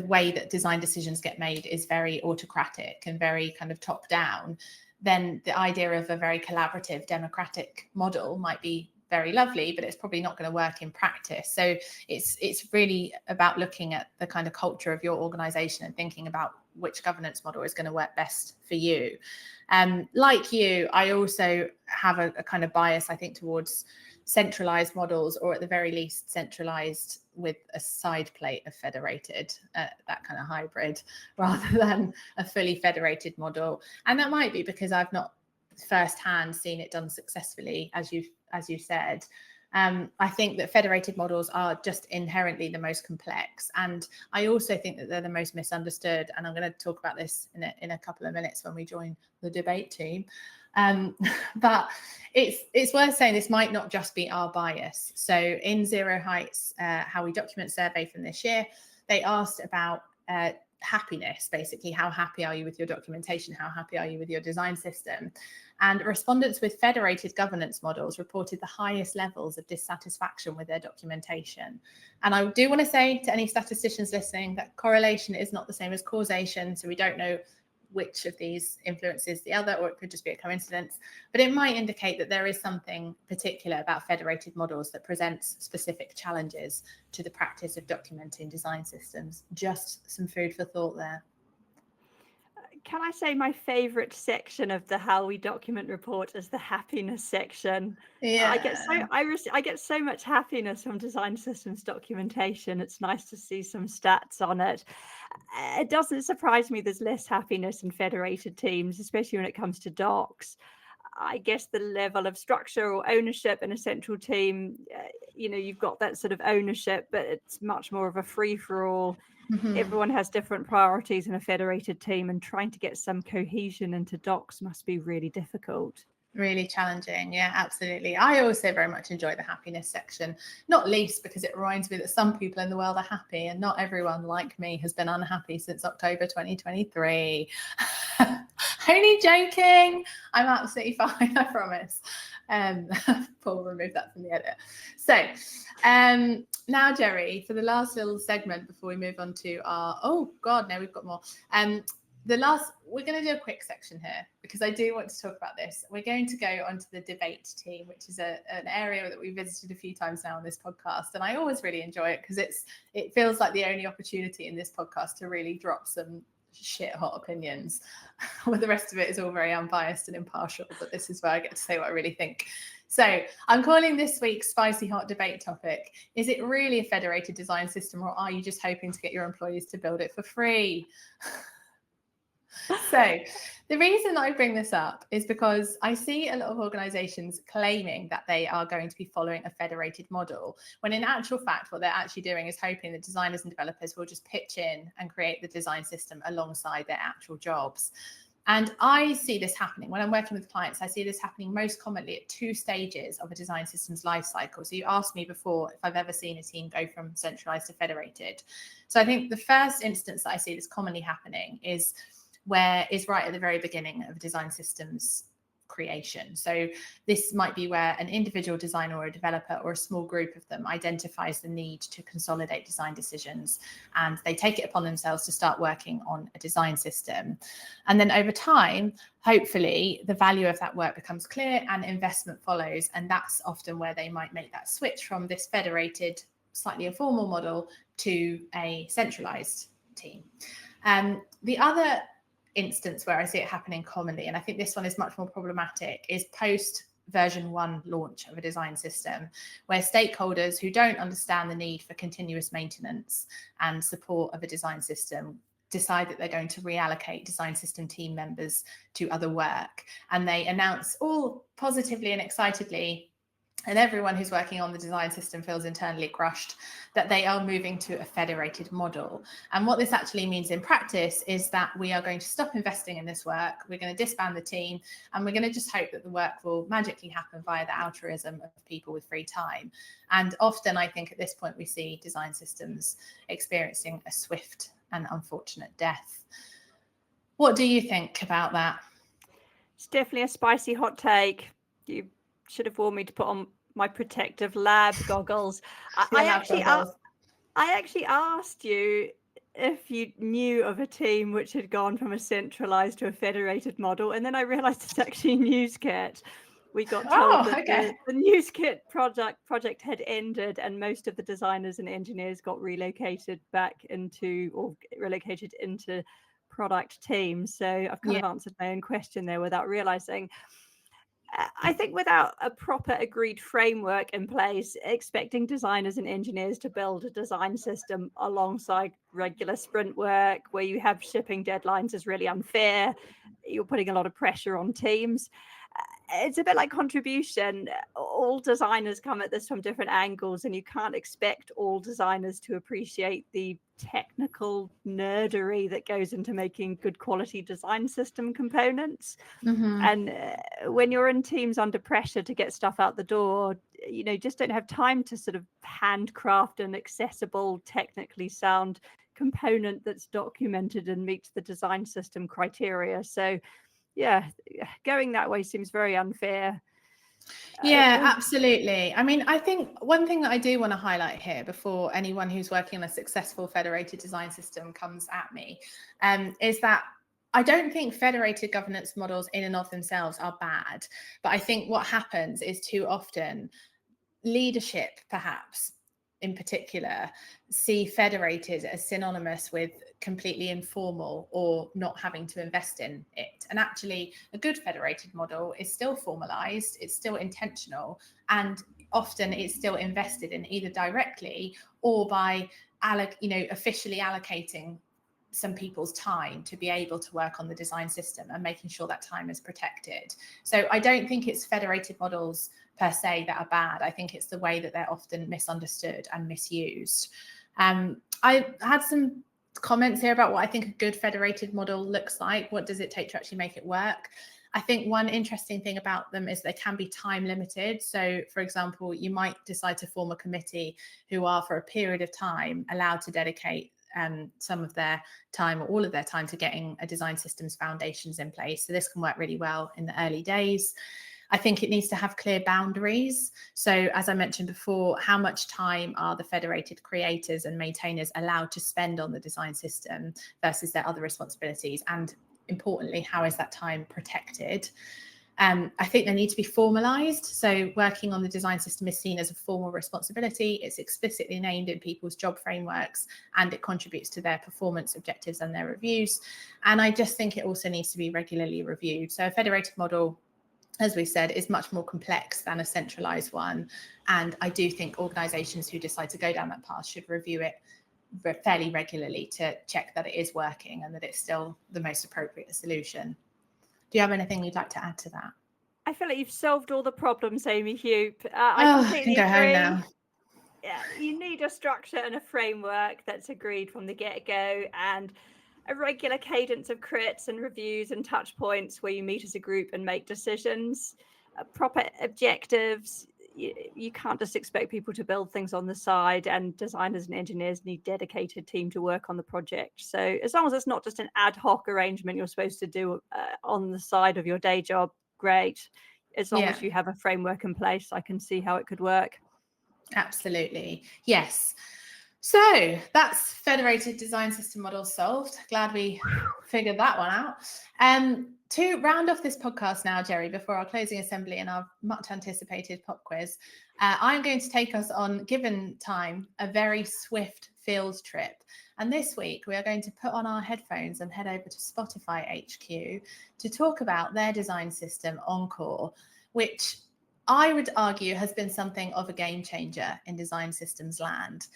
way that design decisions get made is very autocratic and very kind of top down, then the idea of a very collaborative democratic model might be very lovely, but it's probably not going to work in practice. So it's really about looking at the kind of culture of your organization and thinking about which governance model is going to work best for you. Like you, I also have a kind of bias, I think, towards centralized models, or at the very least centralized with a side plate of federated, that kind of hybrid, rather than a fully federated model. And that might be because I've not firsthand seen it done successfully, as you said. I think that federated models are just inherently the most complex, and I also think that they're the most misunderstood. And I'm going to talk about this in a couple of minutes when we join the debate team. But it's worth saying this might not just be our bias. So in Zero Heights, How We Document survey from this year, they asked about happiness, basically. How happy are you with your documentation? How happy are you with your design system? And respondents with federated governance models reported the highest levels of dissatisfaction with their documentation. And I do want to say to any statisticians listening that correlation is not the same as causation. So we don't know which of these influences the other, or it could just be a coincidence, but it might indicate that there is something particular about federated models that presents specific challenges to the practice of documenting design systems. Just some food for thought there. Can I say my favorite section of the How We Document report is the happiness section? Yeah. I get so much happiness from design systems documentation. It's nice to see some stats on it. It doesn't surprise me there's less happiness in federated teams, especially when it comes to docs. I guess the level of structure or ownership in a central team, you've got that sort of ownership, but it's much more of a free for all. Mhm. Everyone has different priorities in a federated team, and trying to get some cohesion into docs must be really difficult. Really challenging. Yeah, absolutely. I also very much enjoy the happiness section, not least because it reminds me that some people in the world are happy and not everyone, like me, has been unhappy since October 2023. Only joking. I'm absolutely fine, I promise. Paul, remove that from the edit. So now, Geri, for the last little segment before we move on to our, oh God, no, we've got more. We're going to do a quick section here because I do want to talk about this. We're going to go onto the debate team, which is an area that we visited a few times now on this podcast. And I always really enjoy it because it feels like the only opportunity in this podcast to really drop some shit hot opinions. Well, the rest of it is all very unbiased and impartial, but this is where I get to say what I really think. So I'm calling this week's spicy hot debate topic, is it really a federated design system, or are you just hoping to get your employees to build it for free? So the reason I bring this up is because I see a lot of organizations claiming that they are going to be following a federated model, when in actual fact, what they're actually doing is hoping that designers and developers will just pitch in and create the design system alongside their actual jobs. And I see this happening when I'm working with clients. I see this happening most commonly at two stages of a design system's life cycle. So you asked me before if I've ever seen a team go from centralized to federated. So I think the first instance that I see this commonly happening is right at the very beginning of a design systems creation. So this might be where an individual designer or a developer or a small group of them identifies the need to consolidate design decisions, and they take it upon themselves to start working on a design system. And then over time, hopefully the value of that work becomes clear and investment follows. And that's often where they might make that switch from this federated, slightly informal model to a centralized team. The other instance where I see it happening commonly, and I think this one is much more problematic, is post version 1 launch of a design system, where stakeholders who don't understand the need for continuous maintenance and support of a design system decide that they're going to reallocate design system team members to other work. And they announce all positively and excitedly, and everyone who's working on the design system feels internally crushed, that they are moving to a federated model. And what this actually means in practice is that we are going to stop investing in this work, we're going to disband the team, and we're going to just hope that the work will magically happen via the altruism of people with free time. And often I think at this point we see design systems experiencing a swift and unfortunate death. What do you think about that? It's definitely a spicy hot take. You should have warned me to put on my protective lab goggles. I actually asked you if you knew of a team which had gone from a centralized to a federated model, and then I realized it's actually NewsKit. We got told that Okay. the NewsKit project had ended, and most of the designers and engineers got relocated into product teams. So I've kind of answered my own question there without realizing. I think without a proper agreed framework in place, expecting designers and engineers to build a design system alongside regular sprint work where you have shipping deadlines is really unfair. You're putting a lot of pressure on teams. It's a bit like contribution. All designers come at this from different angles, and you can't expect all designers to appreciate the technical nerdery that goes into making good quality design system components. Mm-hmm. And when you're in teams under pressure to get stuff out the door, just don't have time to sort of handcraft an accessible, technically sound component that's documented and meets the design system criteria. So yeah, going that way seems very unfair. Yeah, absolutely. I mean, I think one thing that I do want to highlight here before anyone who's working on a successful federated design system comes at me, is that I don't think federated governance models in and of themselves are bad. But I think what happens is too often leadership, perhaps in particular, see federated as synonymous with completely informal or not having to invest in it. And actually, a good federated model is still formalized, it's still intentional, and often it's still invested in either directly or by officially allocating some people's time to be able to work on the design system and making sure that time is protected. So I don't think it's federated models per se that are bad. I think it's the way that they're often misunderstood and misused. I had some comments here about what I think a good federated model looks like. What does it take to actually make it work? I think one interesting thing about them is they can be time limited. So, for example, you might decide to form a committee who are, for a period of time, allowed to dedicate some of their time or all of their time to getting a design system's foundations in place. So this can work really well in the early days. I think it needs to have clear boundaries. So as I mentioned before, how much time are the federated creators and maintainers allowed to spend on the design system versus their other responsibilities? And importantly, how is that time protected? I think they need to be formalized. So working on the design system is seen as a formal responsibility. It's explicitly named in people's job frameworks, and it contributes to their performance objectives and their reviews. And I just think it also needs to be regularly reviewed. So a federated model, as we said, is much more complex than a centralized one. And I do think organizations who decide to go down that path should review it fairly regularly to check that it is working and that it's still the most appropriate solution. Do you have anything you'd like to add to that? I feel like you've solved all the problems, Amy Hupe. I completely can go agree. home now. Yeah, you need a structure and a framework that's agreed from the get-go, and a regular cadence of crits and reviews and touch points where you meet as a group and make decisions, proper objectives. You can't just expect people to build things on the side, and designers and engineers need dedicated team to work on the project. So as long as it's not just an ad hoc arrangement you're supposed to do on the side of your day job, great. As long as you have a framework in place, I can see how it could work. Absolutely. Yes. So that's federated design system model solved. Glad we figured that one out. To round off this podcast now, Geri, before our closing assembly and our much anticipated pop quiz, I'm going to take us on, given time, a very swift field trip. And this week we are going to put on our headphones and head over to Spotify HQ to talk about their design system, Encore, which I would argue has been something of a game changer in design systems land.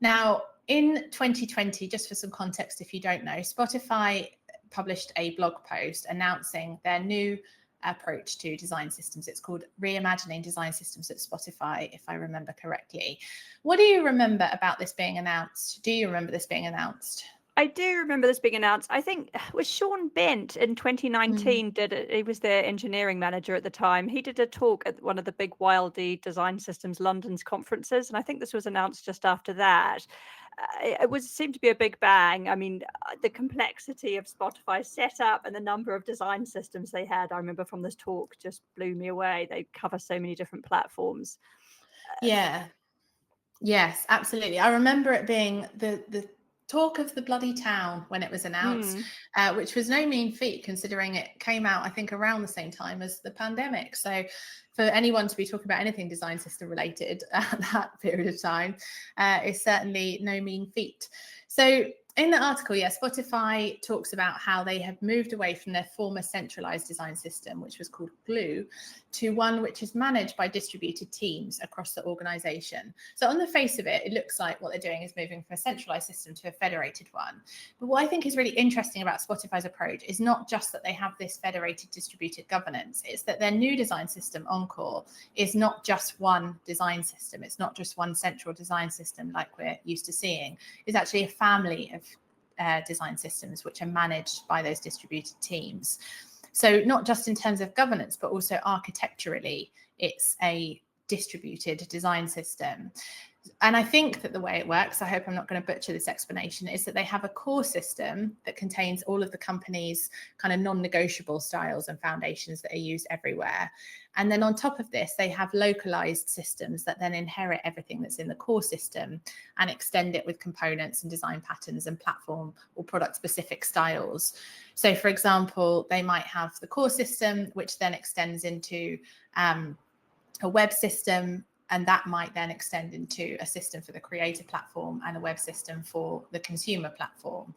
Now, in 2020, just for some context, if you don't know, Spotify published a blog post announcing their new approach to design systems. It's called Reimagining Design Systems at Spotify, if I remember correctly. What do you remember about this being announced? Do you remember this being announced? I do remember this being announced. I think it was Sean Bent in 2019 did it. He was their engineering manager at the time. He did a talk at one of the big Wildy Design Systems London's conferences, and I think this was announced just after that. It seemed to be a big bang. I mean, the complexity of Spotify's setup and the number of design systems they had, I remember from this talk, just blew me away. They cover so many different platforms. Yeah. Yes, absolutely. I remember it being the talk of the bloody town when it was announced, which was no mean feat considering it came out, I think, around the same time as the pandemic. So for anyone to be talking about anything design system related at that period of time is certainly no mean feat. So in the article, Spotify talks about how they have moved away from their former centralized design system, which was called Glue, to one which is managed by distributed teams across the organization. So on the face of it, it looks like what they're doing is moving from a centralized system to a federated one. But what I think is really interesting about Spotify's approach is not just that they have this federated distributed governance, it's that their new design system, Encore, is not just one design system. It's not just one central design system like we're used to seeing. It's actually a family of design systems which are managed by those distributed teams. So not just in terms of governance, but also architecturally, it's a distributed design system. And I think that the way it works, I hope I'm not going to butcher this explanation, is that they have a core system that contains all of the company's kind of non-negotiable styles and foundations that are used everywhere. And then on top of this, they have localized systems that then inherit everything that's in the core system and extend it with components and design patterns and platform or product specific styles. So for example, they might have the core system, which then extends into a web system, and that might then extend into a system for the creator platform and a web system for the consumer platform.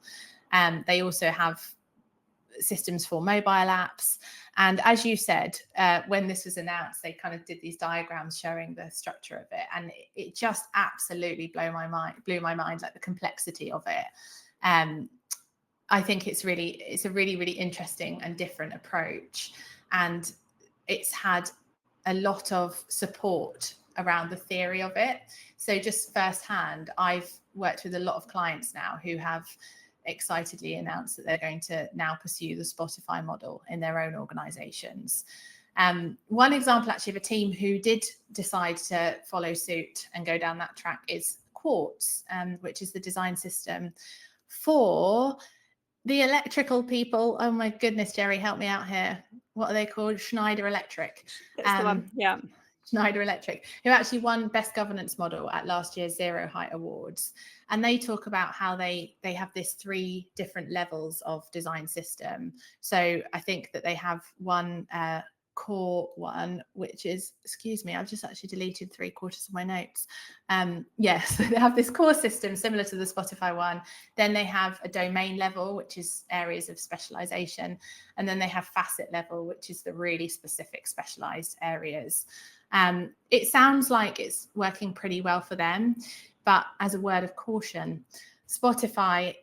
They also have systems for mobile apps. And as you said, when this was announced, they kind of did these diagrams showing the structure of it, and it just absolutely blew my mind, like the complexity of it. I think it's a really, really interesting and different approach, and it's had a lot of support around the theory of it. So just firsthand, I've worked with a lot of clients now who have excitedly announced that they're going to now pursue the Spotify model in their own organizations. One example actually of a team who did decide to follow suit and go down that track is Quartz, which is the design system for the electrical people. Oh my goodness, Geri, help me out here. What are they called? Schneider Electric. That's the one. Yeah. Schneider Electric, who actually won Best Governance Model at last year's Zero Height Awards. And they talk about how they have this 3 different levels of design system. So I think that they have one core one, which is, excuse me, I've just actually deleted 3/4 of my notes. Yes, they have this core system similar to the Spotify one. Then they have a domain level, which is areas of specialization. And then they have facet level, which is the really specific specialized areas. It sounds like it's working pretty well for them, but as a word of caution, Spotify,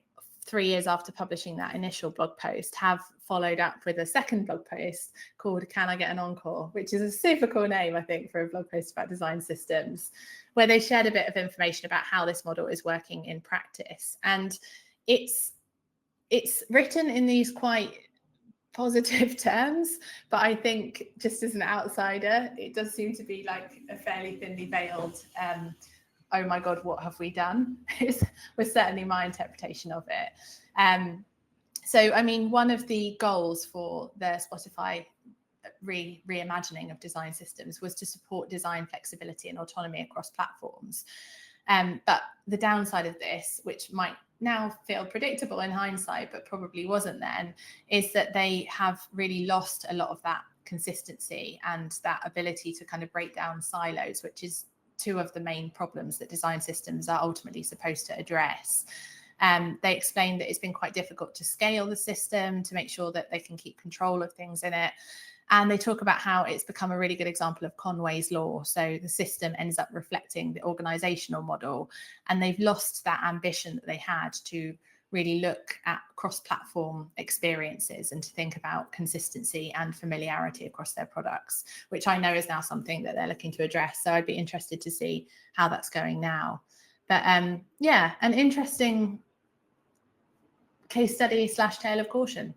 3 years after publishing that initial blog post, have followed up with a second blog post called Can I Get an Encore?, which is a super cool name, I think, for a blog post about design systems, where they shared a bit of information about how this model is working in practice. And it's written in these quite positive terms, but I think just as an outsider, it does seem to be like a fairly thinly veiled oh my god, what have we done, was certainly my interpretation of it. So I mean, one of the goals for the Spotify reimagining of design systems was to support design flexibility and autonomy across platforms. But the downside of this, which might now feel predictable in hindsight, but probably wasn't then, is that they have really lost a lot of that consistency and that ability to kind of break down silos, which is 2 of the main problems that design systems are ultimately supposed to address. They explained that it's been quite difficult to scale the system to make sure that they can keep control of things in it. And they talk about how it's become a really good example of Conway's law. So the system ends up reflecting the organizational model, and they've lost that ambition that they had to really look at cross-platform experiences and to think about consistency and familiarity across their products, which I know is now something that they're looking to address. So I'd be interested to see how that's going now. But yeah, an interesting case study / tale of caution.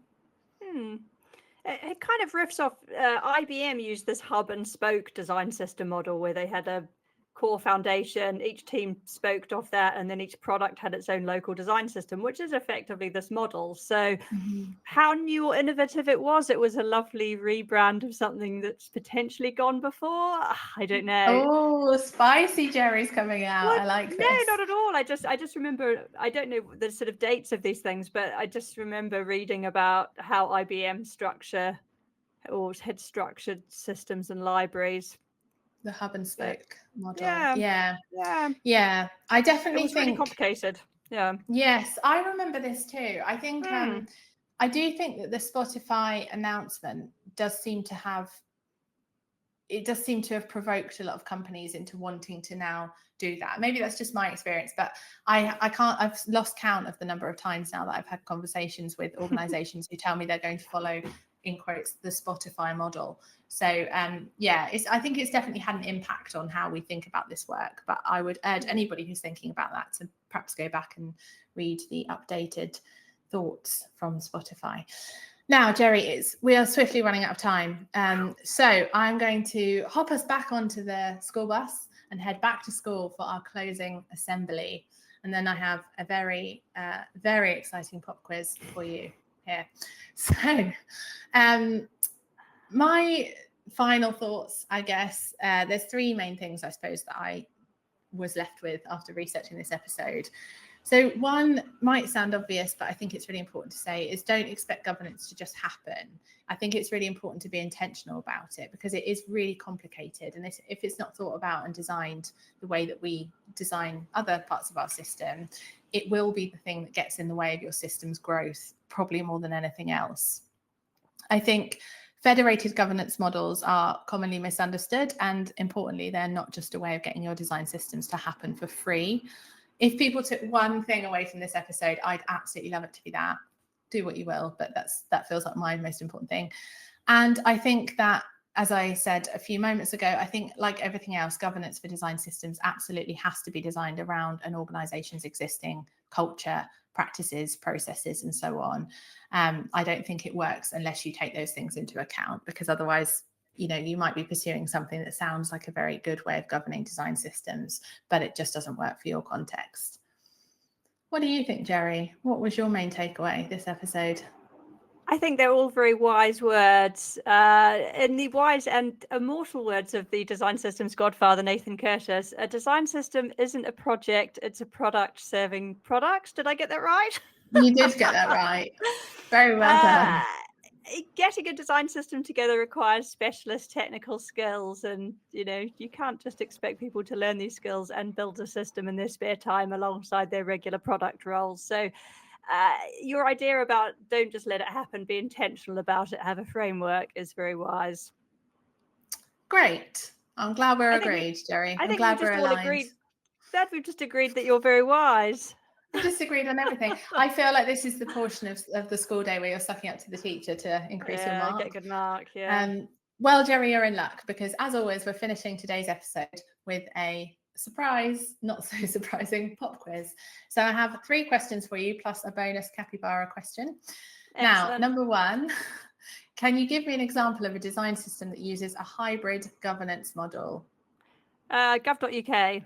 It kind of riffs off IBM used this hub and spoke design system model where they had a core foundation, each team spoked off that, and then each product had its own local design system, which is effectively this model. So how new or innovative it was a lovely rebrand of something that's potentially gone before. I don't know. Oh, spicy Geri's coming out. What? I like this. No, not at all. I just remember, I don't know the sort of dates of these things, but I just remember reading about how IBM had structured systems and libraries. The hub and spoke model. Yeah. I definitely think really complicated. Yeah. Yes, I remember this too. I think I do think that the Spotify announcement does seem to have provoked a lot of companies into wanting to now do that. Maybe that's just my experience, but I've lost count of the number of times now that I've had conversations with organizations who tell me they're going to follow, in quotes, the Spotify model. So I think it's definitely had an impact on how we think about this work, but I would urge anybody who's thinking about that to perhaps go back and read the updated thoughts from Spotify. Now, Geri, we are swiftly running out of time. So I'm going to hop us back onto the school bus and head back to school for our closing assembly. And then I have a very, very exciting pop quiz for you here. So my final thoughts, I guess, there's 3 main things, I suppose, that I was left with after researching this episode. So one might sound obvious, but I think it's really important to say is don't expect governance to just happen. I think it's really important to be intentional about it because it is really complicated. And if it's not thought about and designed the way that we design other parts of our system, it will be the thing that gets in the way of your system's growth, probably more than anything else. I think federated governance models are commonly misunderstood, and importantly, they're not just a way of getting your design systems to happen for free. If people took one thing away from this episode, I'd absolutely love it to be that. Do what you will, but that feels like my most important thing. And I think that, as I said a few moments ago, I think like everything else, governance for design systems absolutely has to be designed around an organization's existing culture, practices, processes, and so on. I don't think it works unless you take those things into account, because otherwise, you might be pursuing something that sounds like a very good way of governing design systems, but it just doesn't work for your context. What do you think, Geri? What was your main takeaway this episode? I think they're all very wise words. In the wise and immortal words of the design systems godfather, Nathan Curtis, a design system isn't a project, it's a product serving products. Did I get that right? You did get that right. Very well done. Getting a design system together requires specialist technical skills, and you can't just expect people to learn these skills and build a system in their spare time alongside their regular product roles. So your idea about don't just let it happen, be intentional about it, have a framework is very wise. Great. I'm glad we're agreed, Geri. I I'm think glad we've just we're all aligned. we've just agreed that you're very wise. We disagreed on everything. I feel like this is the portion of the school day where you're sucking up to the teacher to increase your mark. Get a good mark, yeah. Well, Geri, you're in luck because, as always, we're finishing today's episode with a surprise, not so surprising pop quiz. So I have 3 questions for you, plus a bonus capybara question. Excellent. Now, number 1, can you give me an example of a design system that uses a hybrid governance model? Gov.uk.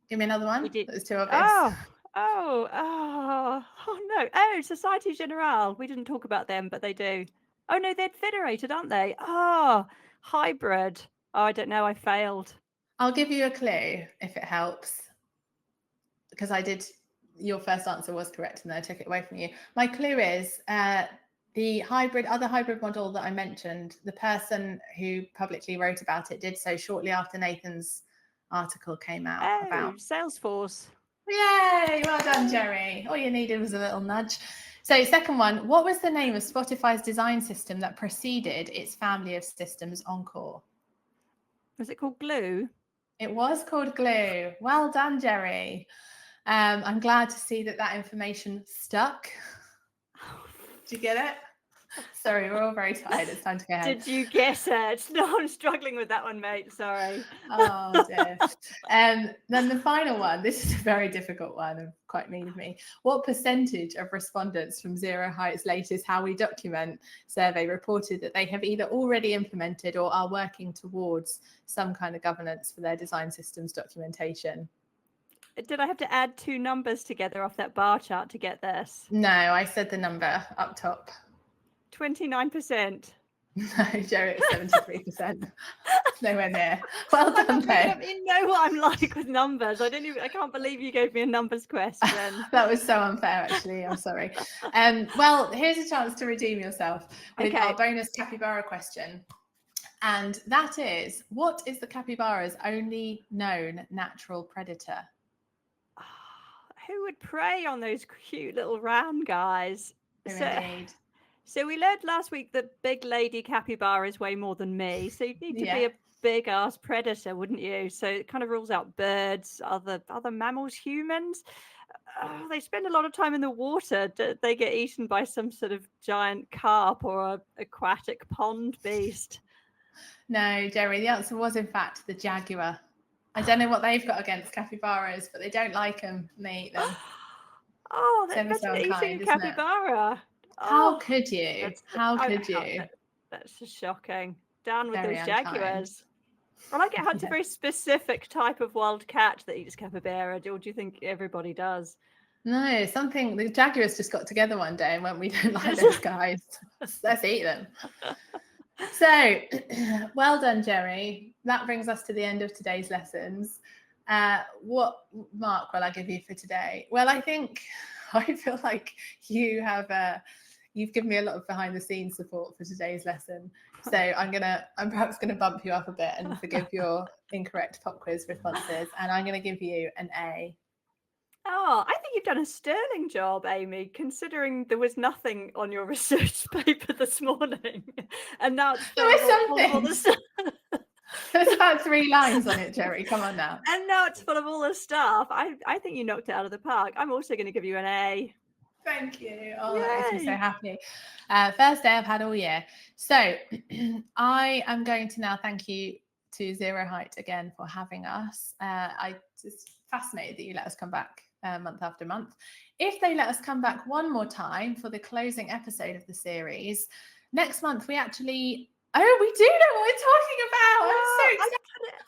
Give me another one. That's too obvious. Oh no. Oh, Société Générale. We didn't talk about them, but they do. Oh no, they're federated, aren't they? Oh, hybrid. Oh, I don't know. I failed. I'll give you a clue if it helps, because your first answer was correct and then I took it away from you. My clue is the other hybrid model that I mentioned, the person who publicly wrote about it did so shortly after Nathan's article came out about Salesforce. Yay, well done, Geri. All you needed was a little nudge. So second one, what was the name of Spotify's design system that preceded its family of systems Encore? Was it called Glue? It was called Glue. Well done, Geri. I'm glad to see that information stuck. Did you get it? Sorry, we're all very tired. It's time to go home. Did you get it? No, I'm struggling with that one, mate. Sorry. Oh, dear. Then the final one. This is a very difficult one and quite mean of me. What percentage of respondents from Zero Height's latest How We Document survey reported that they have either already implemented or are working towards some kind of governance for their design systems documentation? Did I have to add 2 numbers together off that bar chart to get this? No, I said the number up top. 29%. No, Geri, it's 73%. Nowhere near. Well done, though. You know what I'm like with numbers. I can't believe you gave me a numbers question. That was so unfair, actually. I'm sorry. Well, here's a chance to redeem yourself with our bonus capybara question. And that is, what is the capybara's only known natural predator? Who would prey on those cute little round guys? Indeed. So we learned last week that big lady capybaras weigh more than me. So you'd need to be a big ass predator, wouldn't you? So it kind of rules out birds, other mammals, humans. They spend a lot of time in the water. They get eaten by some sort of giant carp or an aquatic pond beast. No, Geri, the answer was in fact the jaguar. I don't know what they've got against capybaras, but they don't like them and they eat them. Oh, that's eating a capybara. How could you? How could you? That's just shocking. Down with those jaguars. I like it how it's a very specific type of wild cat that eats capybara. Or do you think everybody does? No, the jaguars just got together one day and went, we don't like those guys. Let's eat them. So, well done, Geri. That brings us to the end of today's lessons. What mark will I give you for today? Well, I feel like you've given me a lot of behind the scenes support for today's lesson. So I'm perhaps gonna bump you up a bit and forgive your incorrect pop quiz responses, and I'm gonna give you an A. Oh, I think you've done a sterling job, Amy, considering there was nothing on your research paper this morning, and now it's There were full of all the some things. There's about 3 lines on it, Geri. Come on now. and now it's full of all the stuff. I think you knocked it out of the park. I'm also going to give you an A. Thank you. Oh, Yay. that makes me so happy. First day I've had all year. So I am going to now thank you to Zero Height again for having us. I just fascinated that you let us come back month after month. If they let us come back one more time for the closing episode of the series, next month we actually... Oh, we do know what we're talking about. I'm so excited.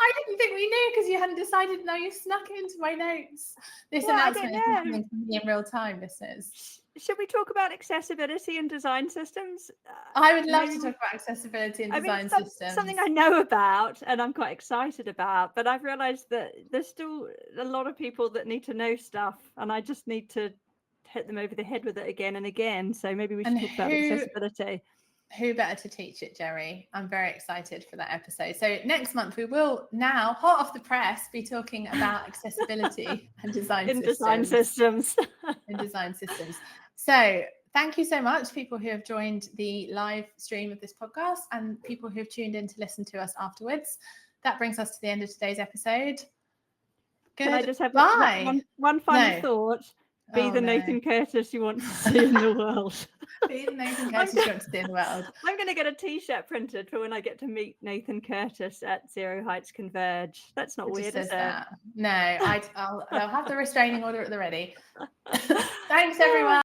I didn't think we knew because you hadn't decided. Now you've snuck it into my notes. This announcement is happening for me in real time, listeners. Should we talk about accessibility and design systems? I would love to talk about accessibility and design systems. Something I know about and I'm quite excited about, but I've realised that there's still a lot of people that need to know stuff, and I just need to hit them over the head with it again and again. So maybe we should talk about accessibility. Who better to teach it, Geri? I'm very excited for that episode. So next month we will now, hot off the press, be talking about accessibility and design systems. In design systems. So thank you so much, people who have joined the live stream of this podcast and people who have tuned in to listen to us afterwards. That brings us to the end of today's episode. Good. Can I just have one final thought? Be the Nathan Curtis you want to see in the world. Be the Nathan Curtis you want to see in the world. I'm going to get a T-shirt printed for when I get to meet Nathan Curtis at Zero Heights Converge. That's not weird, is it? No, I'll have the restraining order at the ready. Thanks, everyone.